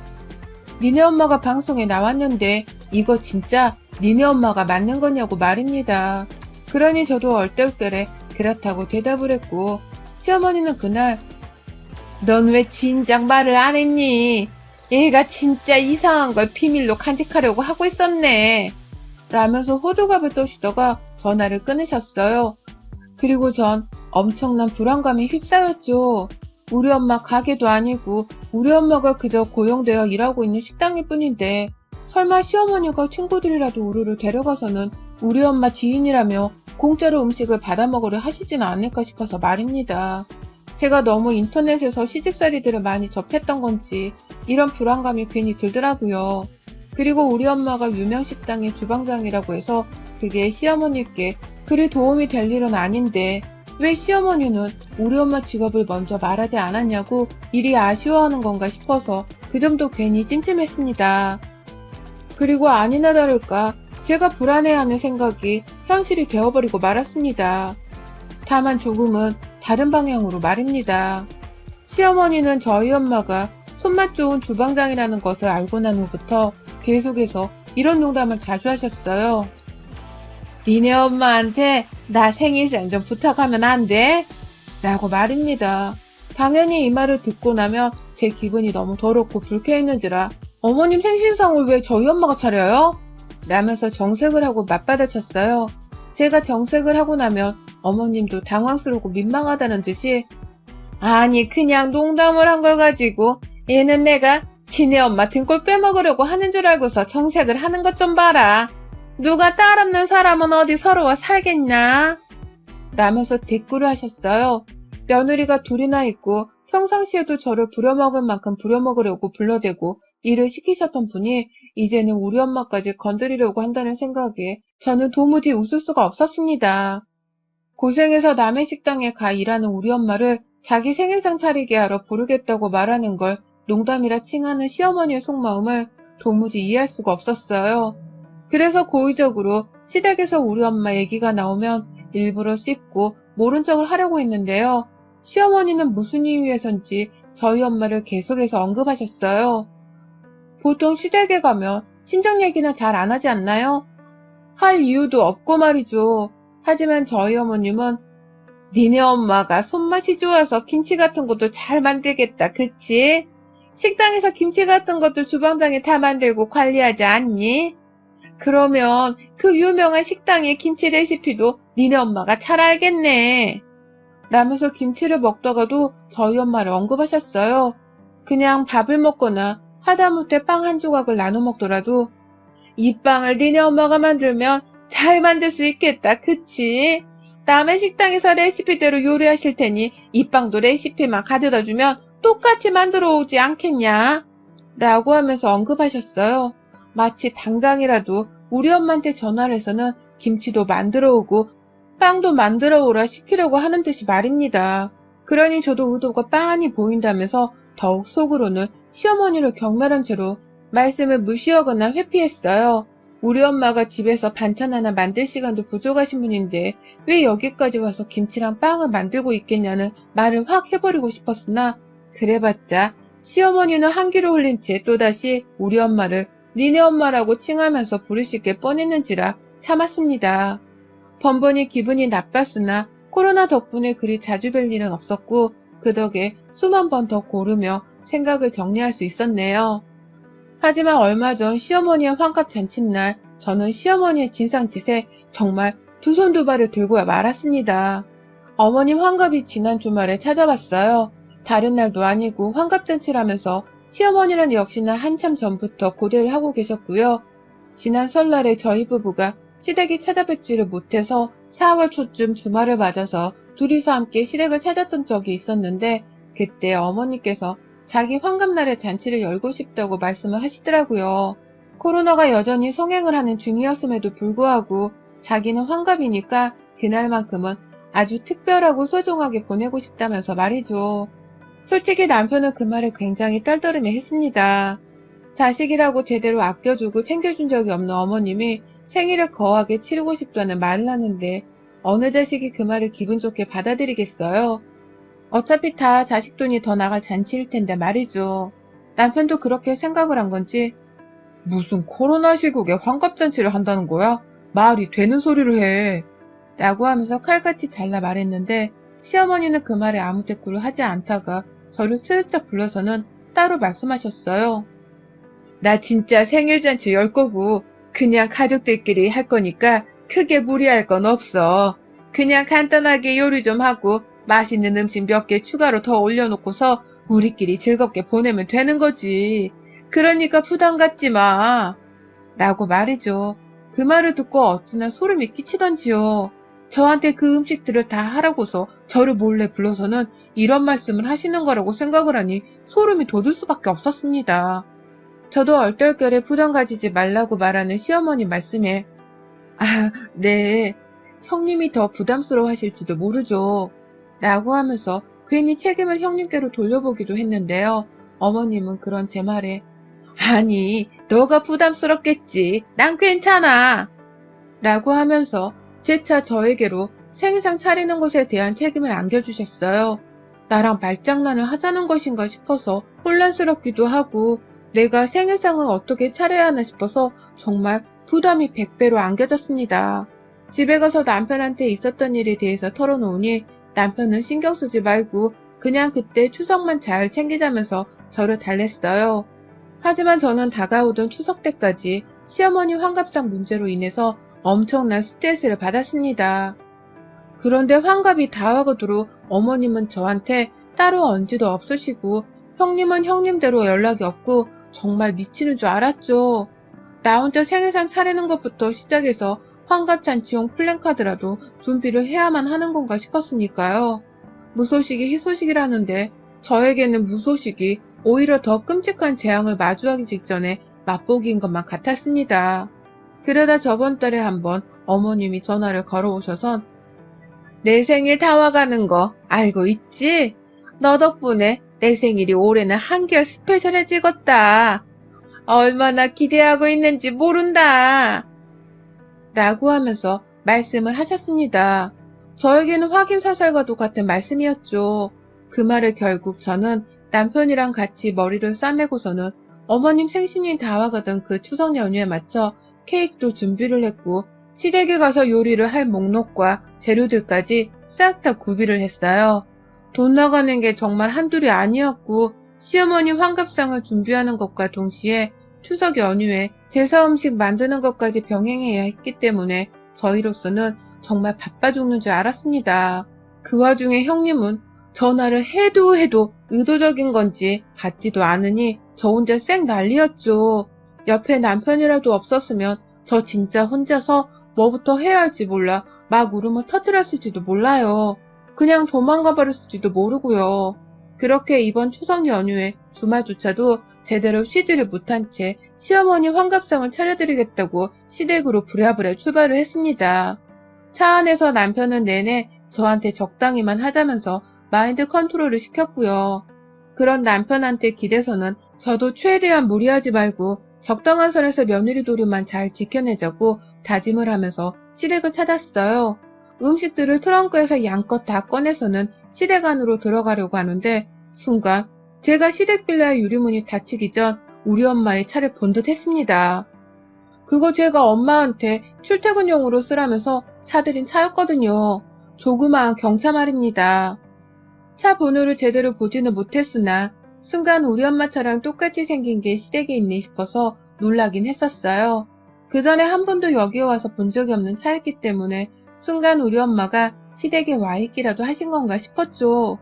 니네 엄마가 방송에 나왔는데 이거 진짜 니네 엄마가 맞는 거냐고 말입니다. 그러니 저도 얼떨결에 그렇다고 대답을 했고 시어머니는 그날 넌 왜 진작 말을 안 했니? 얘가 진짜 이상한 걸 비밀로 간직하려고 하고 있었네. 라면서 호들갑을 떠시다가 전화를 끊으셨어요. 그리고 전 엄청난 불안감이 휩싸였죠. 우리 엄마 가게도 아니고 우리 엄마가 그저 고용되어 일하고 있는 식당일 뿐인데 설마 시어머니가 친구들이라도 우리를 데려가서는 우리 엄마 지인이라며 공짜로 음식을 받아먹으려 하시진 않을까 싶어서 말입니다. 제가 너무 인터넷에서 시집살이들을 많이 접했던 건지 이런 불안감이 괜히 들더라고요. 그리고 우리 엄마가 유명 식당의 주방장이라고 해서 그게 시어머니께 그리 도움이 될 일은 아닌데 왜 시어머니는 우리 엄마 직업을 먼저 말하지 않았냐고 이리 아쉬워하는 건가 싶어서 그 점도 괜히 찜찜했습니다. 그리고 아니나 다를까 제가 불안해하는 생각이 현실이 되어버리고 말았습니다. 다만 조금은 다른 방향으로 말입니다. 시어머니는 저희 엄마가 손맛 좋은 주방장이라는 것을 알고 난 후부터 계속해서 이런 농담을 자주 하셨어요. 니네 엄마한테 나 생일상 좀 부탁하면 안 돼? 라고 말입니다. 당연히 이 말을 듣고 나면 제 기분이 너무 더럽고 불쾌했는지라 어머님 생신상을 왜 저희 엄마가 차려요? 라면서 정색을 하고 맞받아쳤어요. 제가 정색을 하고 나면 어머님도 당황스럽고 민망하다는 듯이 아니 그냥 농담을 한 걸 가지고 얘는 내가 지네 엄마 등골 빼먹으려고 하는 줄 알고서 정색을 하는 것 좀 봐라. 누가 딸 없는 사람은 어디 서러워 살겠냐? 라면서 대꾸를 하셨어요. 며느리가 둘이나 있고 평상시에도 저를 부려먹을 만큼 부려먹으려고 불러대고 일을 시키셨던 분이 이제는 우리 엄마까지 건드리려고 한다는 생각에 저는 도무지 웃을 수가 없었습니다. 고생해서 남의 식당에 가 일하는 우리 엄마를 자기 생일상 차리게 하러 부르겠다고 말하는 걸 농담이라 칭하는 시어머니의 속마음을 도무지 이해할 수가 없었어요. 그래서 고의적으로 시댁에서 우리 엄마 얘기가 나오면 일부러 씹고 모른 척을 하려고 했는데요. 시어머니는 무슨 이유에선지 저희 엄마를 계속해서 언급하셨어요. 보통 시댁에 가면 친정 얘기는 잘 안 하지 않나요? 할 이유도 없고 말이죠. 하지만 저희 어머님은 니네 엄마가 손맛이 좋아서 김치 같은 것도 잘 만들겠다, 그치? 식당에서 김치 같은 것도 주방장에 다 만들고 관리하지 않니? 그러면 그 유명한 식당의 김치 레시피도 니네 엄마가 잘 알겠네. 라면서 김치를 먹다가도 저희 엄마를 언급하셨어요. 그냥 밥을 먹거나 하다못해 빵 한 조각을 나눠 먹더라도 이 빵을 니네 엄마가 만들면 잘 만들 수 있겠다, 그치? 남의 식당에서 레시피대로 요리하실 테니 이 빵도 레시피만 가져다 주면 똑같이 만들어 오지 않겠냐? 라고 하면서 언급하셨어요. 마치 당장이라도 우리 엄마한테 전화를 해서는 김치도 만들어 오고 빵도 만들어 오라 시키려고 하는 듯이 말입니다. 그러니 저도 의도가 빤히 보인다면서 더욱 속으로는 시어머니를 경멸한 채로 말씀을 무시하거나 회피했어요. 우리 엄마가 집에서 반찬 하나 만들 시간도 부족하신 분인데 왜 여기까지 와서 김치랑 빵을 만들고 있겠냐는 말을 확 해버리고 싶었으나 그래봤자 시어머니는 한기로 흘린 채 또다시 우리 엄마를 니네 엄마라고 칭하면서 부르실 게 뻔했는지라 참았습니다. 번번이 기분이 나빴으나 코로나 덕분에 그리 자주 뵐 일은 없었고 그 덕에 수만 번 더 고르며 생각을 정리할 수 있었네요. 하지만 얼마 전 시어머니의 환갑 잔칫날 저는 시어머니의 진상짓에 정말 두 손 두 발을 들고 말았습니다. 어머님 환갑이 지난 주말에 찾아왔어요. 다른 날도 아니고 환갑잔치라면서 시어머니는 역시나 한참 전부터 고대를 하고 계셨고요. 지난 설날에 저희 부부가 시댁이 찾아뵙지를 못해서 4월 초쯤 주말을 맞아서 둘이서 함께 시댁을 찾았던 적이 있었는데 그때 어머니께서 자기 환갑날에 잔치를 열고 싶다고 말씀을 하시더라고요. 코로나가 여전히 성행을 하는 중이었음에도 불구하고 자기는 환갑이니까 그날만큼은 아주 특별하고 소중하게 보내고 싶다면서 말이죠. 솔직히 남편은 그 말에 굉장히 떨떠름해 했습니다. 자식이라고 제대로 아껴주고 챙겨준 적이 없는 어머님이 생일을 거하게 치르고 싶다는 말을 하는데 어느 자식이 그 말을 기분 좋게 받아들이겠어요? 어차피 다 자식 돈이 더 나갈 잔치일 텐데 말이죠. 남편도 그렇게 생각을 한 건지 무슨 코로나 시국에 환갑잔치를 한다는 거야? 말이 되는 소리를 해. 라고 하면서 칼같이 잘라 말했는데 시어머니는 그 말에 아무 대꾸를 하지 않다가 저를 슬쩍 불러서는 따로 말씀하셨어요. 나 진짜 생일잔치 열 거고 그냥 가족들끼리 할 거니까 크게 무리할 건 없어. 그냥 간단하게 요리 좀 하고 맛있는 음식 몇 개 추가로 더 올려놓고서 우리끼리 즐겁게 보내면 되는 거지. 그러니까 부담 갖지 마. 라고 말이죠. 그 말을 듣고 어찌나 소름이 끼치던지요. 저한테 그 음식들을 다 하라고서 저를 몰래 불러서는 이런 말씀을 하시는 거라고 생각을 하니 소름이 돋을 수밖에 없었습니다. 저도 얼떨결에 부담 가지지 말라고 말하는 시어머니 말씀에 네, 형님이 더 부담스러워 하실지도 모르죠. 라고 하면서 괜히 책임을 형님께로 돌려보기도 했는데요. 어머님은 그런 제 말에 아니, 너가 부담스럽겠지. 난 괜찮아. 라고 하면서 재차 저에게로 생일상 차리는 것에 대한 책임을 안겨주셨어요. 나랑 말장난을 하자는 것인가 싶어서 혼란스럽기도 하고 내가 생일상을 어떻게 차려야 하나 싶어서 정말 부담이 100배로 안겨졌습니다. 집에 가서 남편한테 있었던 일에 대해서 털어놓으니 남편은 신경 쓰지 말고 그냥 그때 추석만 잘 챙기자면서 저를 달랬어요. 하지만 저는 다가오던 추석 때까지 시어머니 환갑상 문제로 인해서 엄청난 스트레스를 받았습니다. 그런데 환갑이 다가오도록 어머님은 저한테 따로 언지도 없으시고 형님은 형님대로 연락이 없고 정말 미치는 줄 알았죠. 나 혼자 생일상 차리는 것부터 시작해서 환갑잔치용 플랜카드라도 준비를 해야만 하는 건가 싶었으니까요. 무소식이 희소식이라는데 저에게는 무소식이 오히려 더 끔찍한 재앙을 마주하기 직전에 맛보기인 것만 같았습니다. 그러다 저번 달에 한번 어머님이 전화를 걸어오셔선 내 생일 다 와가는 거 알고 있지? 너 덕분에 내 생일이 올해는 한결 스페셜해지겠다. 얼마나 기대하고 있는지 모른다. 라고 하면서 말씀을 하셨습니다. 저에게는 확인사살과도 같은 말씀이었죠. 그 말을 결국 저는 남편이랑 같이 머리를 싸매고서는 어머님 생신이 다가가던 그 추석 연휴에 맞춰 케이크도 준비를 했고 시댁에 가서 요리를 할 목록과 재료들까지 싹 다 구비를 했어요. 돈 나가는 게 정말 한둘이 아니었고 시어머니 환갑상을 준비하는 것과 동시에 추석 연휴에 제사 음식 만드는 것까지 병행해야 했기 때문에 저희로서는 정말 바빠 죽는 줄 알았습니다. 그 와중에 형님은 전화를 해도 의도적인 건지 받지도 않으니 저 혼자 쌩 난리였죠. 옆에 남편이라도 없었으면 저 진짜 혼자서 뭐부터 해야 할지 몰라 막 울음을 터뜨렸을지도 몰라요. 그냥 도망가 버렸을지도 모르고요. 그렇게 이번 추석 연휴에 주말조차도 제대로 쉬지를 못한 채 시어머니 환갑상을 차려드리겠다고 시댁으로 부랴부랴 출발을 했습니다. 차 안에서 남편은 내내 저한테 적당히만 하자면서 마인드 컨트롤을 시켰고요. 그런 남편한테 기대서는 저도 최대한 무리하지 말고 적당한 선에서 며느리 도리만 잘 지켜내자고 다짐을 하면서 시댁을 찾았어요. 음식들을 트렁크에서 양껏 다 꺼내서는 시댁 안으로 들어가려고 하는데 순간 제가 시댁 빌라의 유리문이 닫히기 전 우리 엄마의 차를 본 듯 했습니다. 그거 제가 엄마한테 출퇴근용으로 쓰라면서 사들인 차였거든요. 조그마한 경차 말입니다. 차 번호를 제대로 보지는 못했으나 순간 우리 엄마 차랑 똑같이 생긴 게 시댁에 있네 싶어서 놀라긴 했었어요. 그 전에 한 번도 여기에 와서 본 적이 없는 차였기 때문에 순간 우리 엄마가 시댁에 와 있기라도 하신 건가 싶었죠.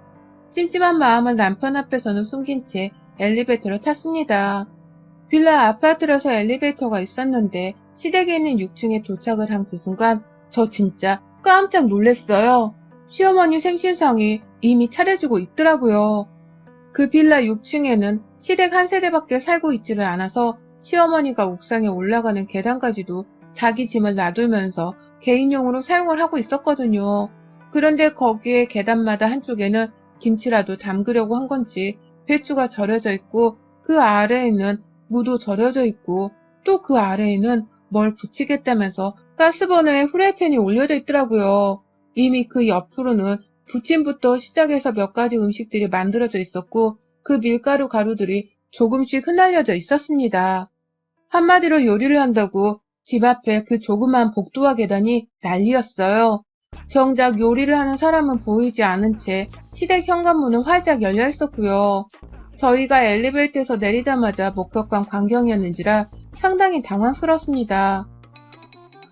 찜찜한 마음을 남편 앞에서는 숨긴 채 엘리베이터를 탔습니다. 빌라 아파트라서 엘리베이터가 있었는데 시댁에 있는 6층에 도착을 한 그 순간 저 진짜 깜짝 놀랐어요. 시어머니 생신상이 이미 차려지고 있더라고요. 그 빌라 6층에는 시댁 한 세대밖에 살고 있지를 않아서 시어머니가 옥상에 올라가는 계단까지도 자기 짐을 놔두면서 개인용으로 사용을 하고 있었거든요. 그런데 거기에 계단마다 한쪽에는 김치라도 담그려고 한 건지 배추가 절여져 있고 그 아래에는 무도 절여져 있고 또 그 아래에는 뭘 붙이겠다면서 가스버너에 후라이팬이 올려져 있더라고요. 이미 그 옆으로는 부침부터 시작해서 몇 가지 음식들이 만들어져 있었고 그 밀가루 가루들이 조금씩 흩날려져 있었습니다. 한마디로 요리를 한다고 집 앞에 그 조그만 복도와 계단이 난리였어요. 정작 요리를 하는 사람은 보이지 않은 채 시댁 현관문은 활짝 열려 있었고요. 저희가 엘리베이터에서 내리자마자 목격한 광경이었는지라 상당히 당황스럽습니다.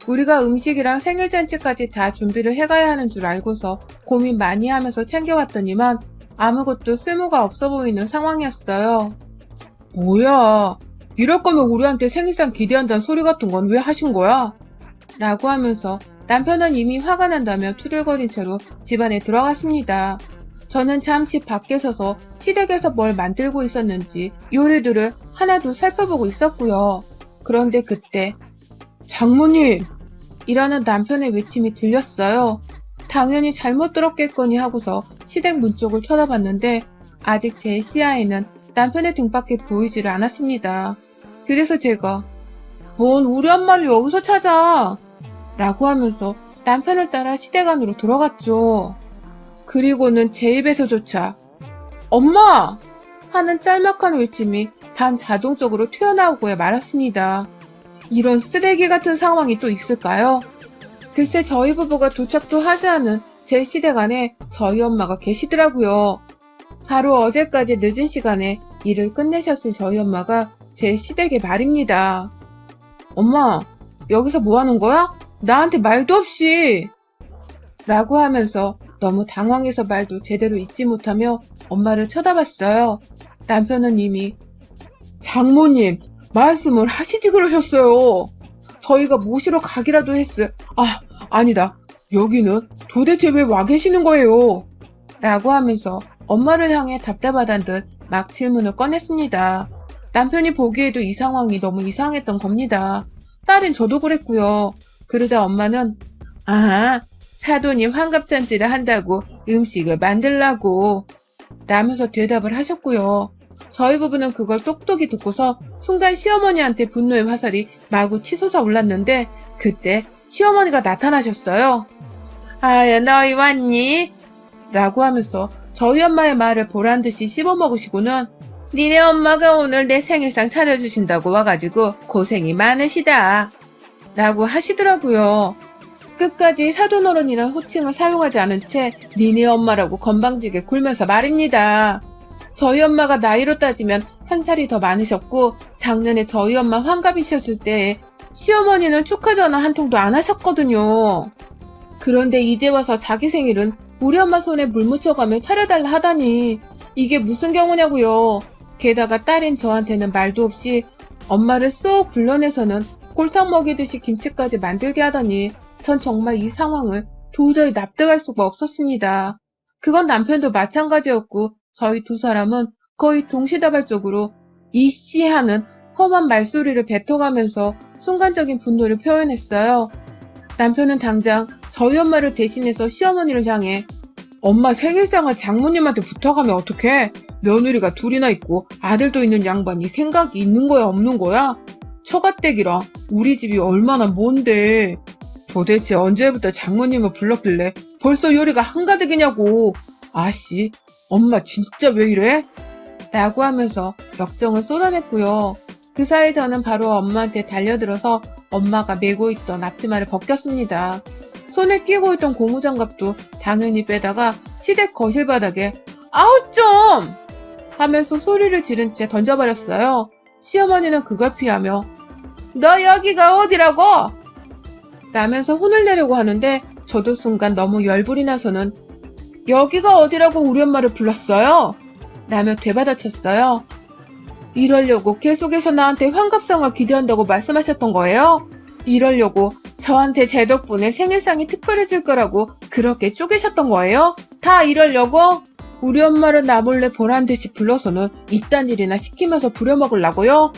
우리가 음식이랑 생일잔치까지 다 준비를 해가야 하는 줄 알고서 고민 많이 하면서 챙겨왔더니만 아무것도 쓸모가 없어 보이는 상황이었어요. 뭐야, 이럴 거면 우리한테 생일상 기대한다는 소리 같은 건 왜 하신 거야? 라고 하면서 남편은 이미 화가 난다며 투덜거린 채로 집 안에 들어갔습니다. 저는 잠시 밖에 서서 시댁에서 뭘 만들고 있었는지 요리들을 하나둘 살펴보고 있었고요. 그런데 그때 장모님! 이라는 남편의 외침이 들렸어요. 당연히 잘못 들었겠거니 하고서 시댁 문 쪽을 쳐다봤는데 아직 제 시야에는 남편의 등밖에 보이지를 않았습니다. 그래서 제가 뭔 우리 엄마를 여기서 찾아! 라고 하면서 남편을 따라 시댁 안으로 들어갔죠. 그리고는 제 입에서조차 엄마! 하는 짤막한 외침이 반자동적으로 튀어나오고야 말았습니다. 이런 쓰레기 같은 상황이 또 있을까요? 글쎄 저희 부부가 도착도 하지 않은 제 시댁 안에 저희 엄마가 계시더라고요. 하루 어제까지 늦은 시간에 일을 끝내셨을 저희 엄마가 제 시댁에 말입니다. 엄마, 여기서 뭐 하는 거야? 나한테 말도 없이! 라고 하면서 너무 당황해서 말도 제대로 잇지 못하며 엄마를 쳐다봤어요. 남편은 이미 장모님, 말씀을 하시지 그러셨어요. 저희가 모시러 가기라도 했을. 아니다. 여기는 도대체 왜 와 계시는 거예요? 라고 하면서 엄마를 향해 답답하단 듯 막 질문을 꺼냈습니다. 남편이 보기에도 이 상황이 너무 이상했던 겁니다. 딸은 저도 그랬고요. 그러자 엄마는 사돈이 환갑잔치를 한다고 음식을 만들라고 라면서 대답을 하셨고요. 저희 부부는 그걸 똑똑히 듣고서 순간 시어머니한테 분노의 화살이 마구 치솟아 올랐는데 그때 시어머니가 나타나셨어요. 아야 너희 왔니? 라고 하면서 저희 엄마의 말을 보란듯이 씹어먹으시고는 니네 엄마가 오늘 내 생일상 차려주신다고 와가지고 고생이 많으시다 라고 하시더라고요. 끝까지 사돈어른이란 호칭을 사용하지 않은 채 니네 엄마라고 건방지게 굴면서 말입니다. 저희 엄마가 나이로 따지면 한 살이 더 많으셨고 작년에 저희 엄마 환갑이셨을 때 시어머니는 축하 전화 한 통도 안 하셨거든요. 그런데 이제 와서 자기 생일은 우리 엄마 손에 물 묻혀가며 차려달라 하다니 이게 무슨 경우냐고요. 게다가 딸인 저한테는 말도 없이 엄마를 쏙 불러내서는 골탕 먹이듯이 김치까지 만들게 하다니 전 정말 이 상황을 도저히 납득할 수가 없었습니다. 그건 남편도 마찬가지였고 저희 두 사람은 거의 동시다발적으로 이씨 하는 험한 말소리를 뱉어가면서 순간적인 분노를 표현했어요. 남편은 당장 저희 엄마를 대신해서 시어머니를 향해 엄마 생일상을 장모님한테 부탁하면 어떡해? 며느리가 둘이나 있고 아들도 있는 양반이 생각이 있는 거야 없는 거야? 처가댁이랑 우리 집이 얼마나 먼데 도대체 언제부터 장모님을 불렀길래 벌써 요리가 한가득이냐고. 아씨 엄마 진짜 왜 이래? 라고 하면서 역정을 쏟아냈고요. 그 사이 저는 바로 엄마한테 달려들어서 엄마가 메고 있던 앞치마를 벗겼습니다. 손에 끼고 있던 고무장갑도 당연히 빼다가 시댁 거실 바닥에 아우 좀! 하면서 소리를 지른 채 던져버렸어요. 시어머니는 그걸 피하며 너 여기가 어디라고? 라면서 혼을 내려고 하는데 저도 순간 너무 열불이 나서는 여기가 어디라고 우리 엄마를 불렀어요? 라며 되받아쳤어요. 이러려고 계속해서 나한테 환갑상을 기대한다고 말씀하셨던 거예요? 이러려고 저한테 제 덕분에 생일상이 특별해질 거라고 그렇게 쪼개셨던 거예요? 다 이러려고? 우리 엄마를 나 몰래 보란듯이 불러서는 이딴 일이나 시키면서 부려먹으려고요?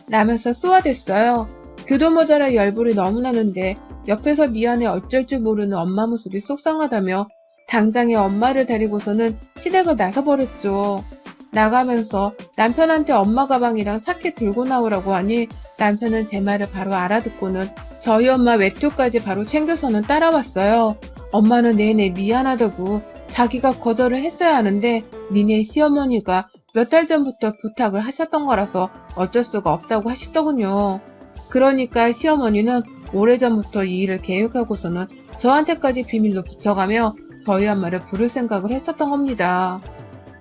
라면서 쏘아댔어요. 교도 모자라 열불이 너무 나는데 옆에서 미안해 어쩔 줄 모르는 엄마 모습이 속상하다며 당장에 엄마를 데리고서는 시댁을 나서버렸죠. 나가면서 남편한테 엄마 가방이랑 차키 들고 나오라고 하니 남편은 제 말을 바로 알아듣고는 저희 엄마 외투까지 바로 챙겨서는 따라왔어요. 엄마는 내내 미안하다고 자기가 거절을 했어야 하는데 니네 시어머니가 몇 달 전부터 부탁을 하셨던 거라서 어쩔 수가 없다고 하시더군요. 그러니까 시어머니는 오래전부터 이 일을 계획하고서는 저한테까지 비밀로 붙여가며 저희 엄마를 부를 생각을 했었던 겁니다.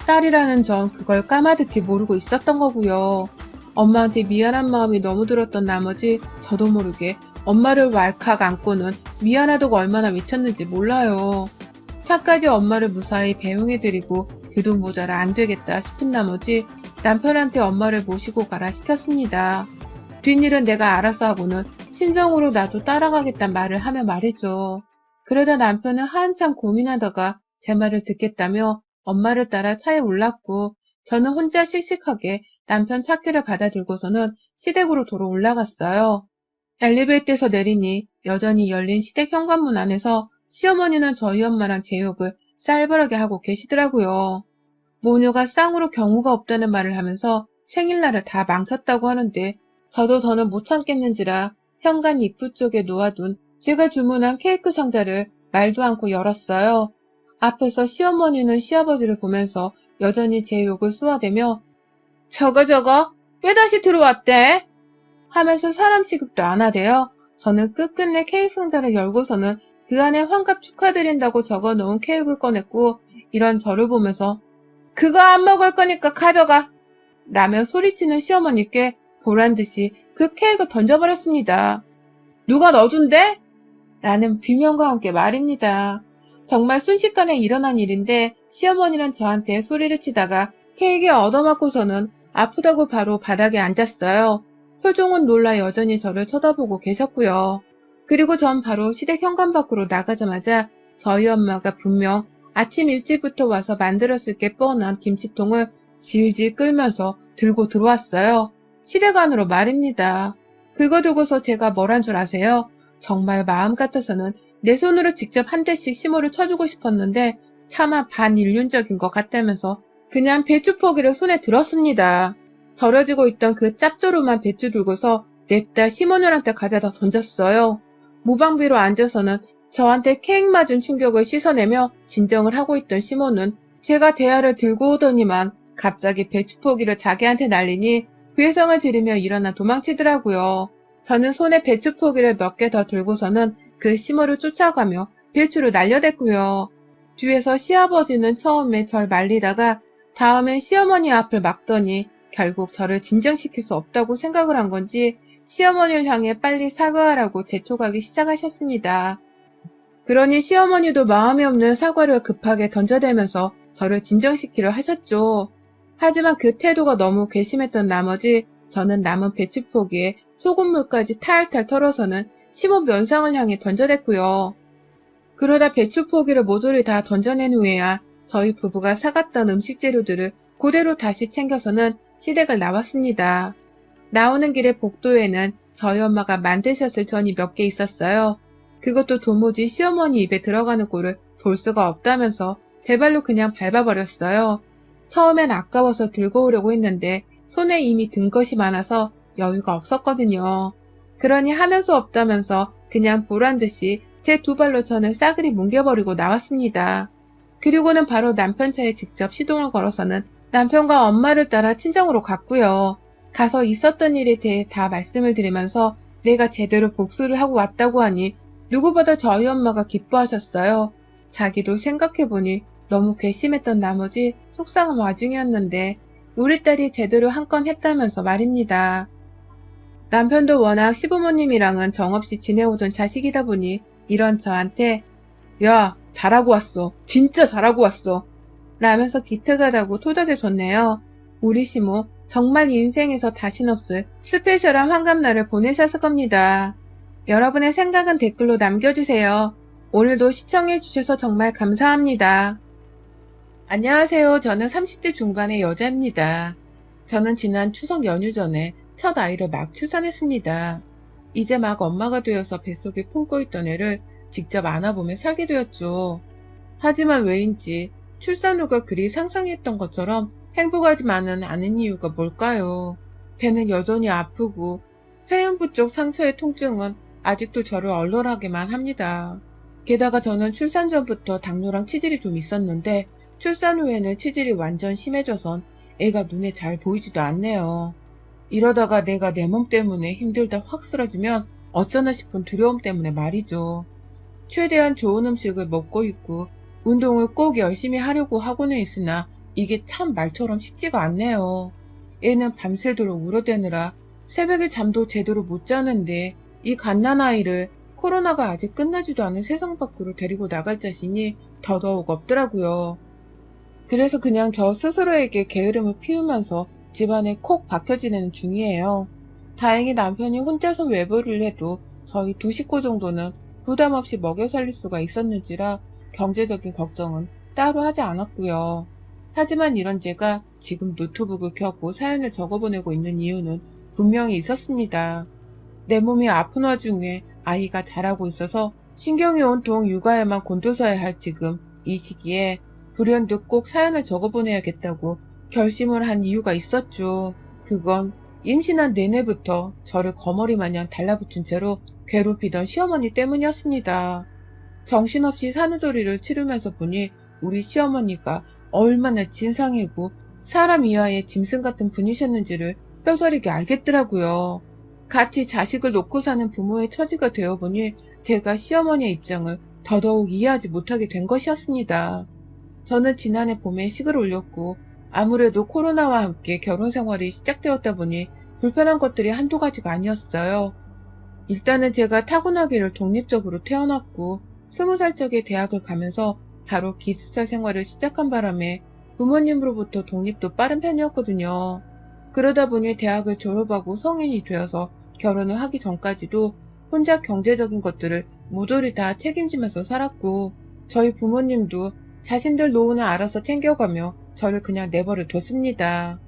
딸이라는 전 그걸 까마득히 모르고 있었던 거고요. 엄마한테 미안한 마음이 너무 들었던 나머지 저도 모르게 엄마를 왈칵 안고는 미안하다고 얼마나 미쳤는지 몰라요. 차까지 엄마를 무사히 배웅해드리고 교도 모자라 안 되겠다 싶은 나머지 남편한테 엄마를 모시고 가라 시켰습니다. 뒷일은 내가 알아서 하고는 신정으로 나도 따라가겠단 말을 하며 말이죠. 그러자 남편은 한참 고민하다가 제 말을 듣겠다며 엄마를 따라 차에 올랐고 저는 혼자 씩씩하게 남편 차키를 받아들고서는 시댁으로 도로 올라갔어요. 엘리베이터에서 내리니 여전히 열린 시댁 현관문 안에서 시어머니는 저희 엄마랑 제 욕을 쌀벌하게 하고 계시더라고요. 모녀가 쌍으로 경우가 없다는 말을 하면서 생일날을 다 망쳤다고 하는데 저도 더는 못 참겠는지라 현관 입구 쪽에 놓아둔 제가 주문한 케이크 상자를 말도 않고 열었어요. 앞에서 시어머니는 시아버지를 보면서 여전히 제 욕을 쏘아대며 저거 왜 다시 들어왔대? 하면서 사람 취급도 안 하대요. 저는 끝끝내 케이크 상자를 열고서는 그 안에 환갑 축하드린다고 적어놓은 케이크를 꺼냈고 이런 저를 보면서 그거 안 먹을 거니까 가져가 라며 소리치는 시어머니께 보란듯이 그 케이크를 던져버렸습니다. 누가 넣어준대? 라는 비명과 함께 말입니다. 정말 순식간에 일어난 일인데 시어머니는 저한테 소리를 치다가 케이크에 얻어맞고서는 아프다고 바로 바닥에 앉았어요. 표정은 놀라 여전히 저를 쳐다보고 계셨고요. 그리고 전 바로 시댁 현관 밖으로 나가자마자 저희 엄마가 분명 아침 일찍부터 와서 만들었을 게 뻔한 김치통을 질질 끌면서 들고 들어왔어요. 시댁 안으로 말입니다. 그거 두고서 제가 뭘 한 줄 아세요? 정말 마음 같아서는 내 손으로 직접 한 대씩 시모를 쳐주고 싶었는데 차마 반인륜적인 것 같다면서 그냥 배추 포기를 손에 들었습니다. 절여지고 있던 그 짭조름한 배추 들고서 냅다 시모님한테 가져다 던졌어요. 무방비로 앉아서는 저한테 케익 맞은 충격을 씻어내며 진정을 하고 있던 시몬은 제가 대야를 들고 오더니만 갑자기 배추 포기를 자기한테 날리니 괴성을 지르며 일어나 도망치더라고요. 저는 손에 배추 포기를 몇 개 더 들고서는 그 시모를 쫓아가며 배추를 날려댔고요. 뒤에서 시아버지는 처음에 절 말리다가 다음엔 시어머니 앞을 막더니 결국 저를 진정시킬 수 없다고 생각을 한 건지 시어머니를 향해 빨리 사과하라고 재촉하기 시작하셨습니다. 그러니 시어머니도 마음이 없는 사과를 급하게 던져대면서 저를 진정시키려 하셨죠. 하지만 그 태도가 너무 괘씸했던 나머지 저는 남은 배추포기에 소금물까지 탈탈 털어서는 시모 면상을 향해 던져댔고요. 그러다 배추포기를 모조리 다 던져낸 후에야 저희 부부가 사갔던 음식 재료들을 그대로 다시 챙겨서는 시댁을 나왔습니다. 나오는 길에 복도에는 저희 엄마가 만드셨을 전이 몇 개 있었어요. 그것도 도무지 시어머니 입에 들어가는 꼴을 볼 수가 없다면서 제 발로 그냥 밟아버렸어요. 처음엔 아까워서 들고 오려고 했는데 손에 이미 든 것이 많아서 여유가 없었거든요. 그러니 하는 수 없다면서 그냥 보란듯이 제 두 발로 저는 싸그리 뭉개버리고 나왔습니다. 그리고는 바로 남편 차에 직접 시동을 걸어서는 남편과 엄마를 따라 친정으로 갔고요. 가서 있었던 일에 대해 다 말씀을 드리면서 내가 제대로 복수를 하고 왔다고 하니 누구보다 저희 엄마가 기뻐하셨어요. 자기도 생각해보니 너무 괘씸했던 나머지 속상한 와중이었는데 우리 딸이 제대로 한 건 했다면서 말입니다. 남편도 워낙 시부모님이랑은 정없이 지내오던 자식이다 보니 이런 저한테 야, 잘하고 왔어. 진짜 잘하고 왔어. 라면서 기특하다고 토닥여줬네요. 우리 시모 정말 인생에서 다신 없을 스페셜한 환갑날을 보내셨을 겁니다. 여러분의 생각은 댓글로 남겨주세요. 오늘도 시청해주셔서 정말 감사합니다. 안녕하세요. 저는 30대 중반의 여자입니다. 저는 지난 추석 연휴 전에 첫 아이를 막 출산했습니다. 이제 막 엄마가 되어서 뱃속에 품고 있던 애를 직접 안아보며 살게 되었죠. 하지만 왜인지 출산 후가 그리 상상했던 것처럼 행복하지만은 않은 이유가 뭘까요? 배는 여전히 아프고 회음부 쪽 상처의 통증은 아직도 저를 얼얼하게만 합니다. 게다가 저는 출산 전부터 당뇨랑 치질이 좀 있었는데 출산 후에는 치질이 완전 심해져선 애가 눈에 잘 보이지도 않네요. 이러다가 내가 내 몸 때문에 힘들다 확 쓰러지면 어쩌나 싶은 두려움 때문에 말이죠. 최대한 좋은 음식을 먹고 있고 운동을 꼭 열심히 하려고 하고는 있으나 이게 참 말처럼 쉽지가 않네요. 애는 밤새도록 울어대느라 새벽에 잠도 제대로 못 자는데 이 갓난아이를 코로나가 아직 끝나지도 않은 세상 밖으로 데리고 나갈 자신이 더더욱 없더라고요. 그래서 그냥 저 스스로에게 게으름을 피우면서 집안에 콕 박혀 지내는 중이에요. 다행히 남편이 혼자서 외벌이를 해도 저희 두 식구 정도는 부담 없이 먹여 살릴 수가 있었는지라 경제적인 걱정은 따로 하지 않았고요. 하지만 이런 제가 지금 노트북을 켜고 사연을 적어보내고 있는 이유는 분명히 있었습니다. 내 몸이 아픈 와중에 아이가 자라고 있어서 신경이 온통 육아에만 곤두서야 할 지금 이 시기에 불현듯 꼭 사연을 적어보내야겠다고 결심을 한 이유가 있었죠. 그건 임신한 내내부터 저를 거머리 마냥 달라붙은 채로 괴롭히던 시어머니 때문이었습니다. 정신없이 산후조리를 치르면서 보니 우리 시어머니가 얼마나 진상이고 사람 이하의 짐승 같은 분이셨는지를 뼈저리게 알겠더라고요. 같이 자식을 놓고 사는 부모의 처지가 되어보니 제가 시어머니의 입장을 더더욱 이해하지 못하게 된 것이었습니다. 저는 지난해 봄에 식을 올렸고 아무래도 코로나와 함께 결혼 생활이 시작되었다 보니 불편한 것들이 한두 가지가 아니었어요. 일단은 제가 타고나기를 독립적으로 태어났고 20살 적에 대학을 가면서 바로 기숙사 생활을 시작한 바람에 부모님으로부터 독립도 빠른 편이었거든요. 그러다 보니 대학을 졸업하고 성인이 되어서 결혼을 하기 전까지도 혼자 경제적인 것들을 모조리 다 책임지면서 살았고 저희 부모님도 자신들 노후는 알아서 챙겨가며 저를 그냥 내버려 뒀습니다.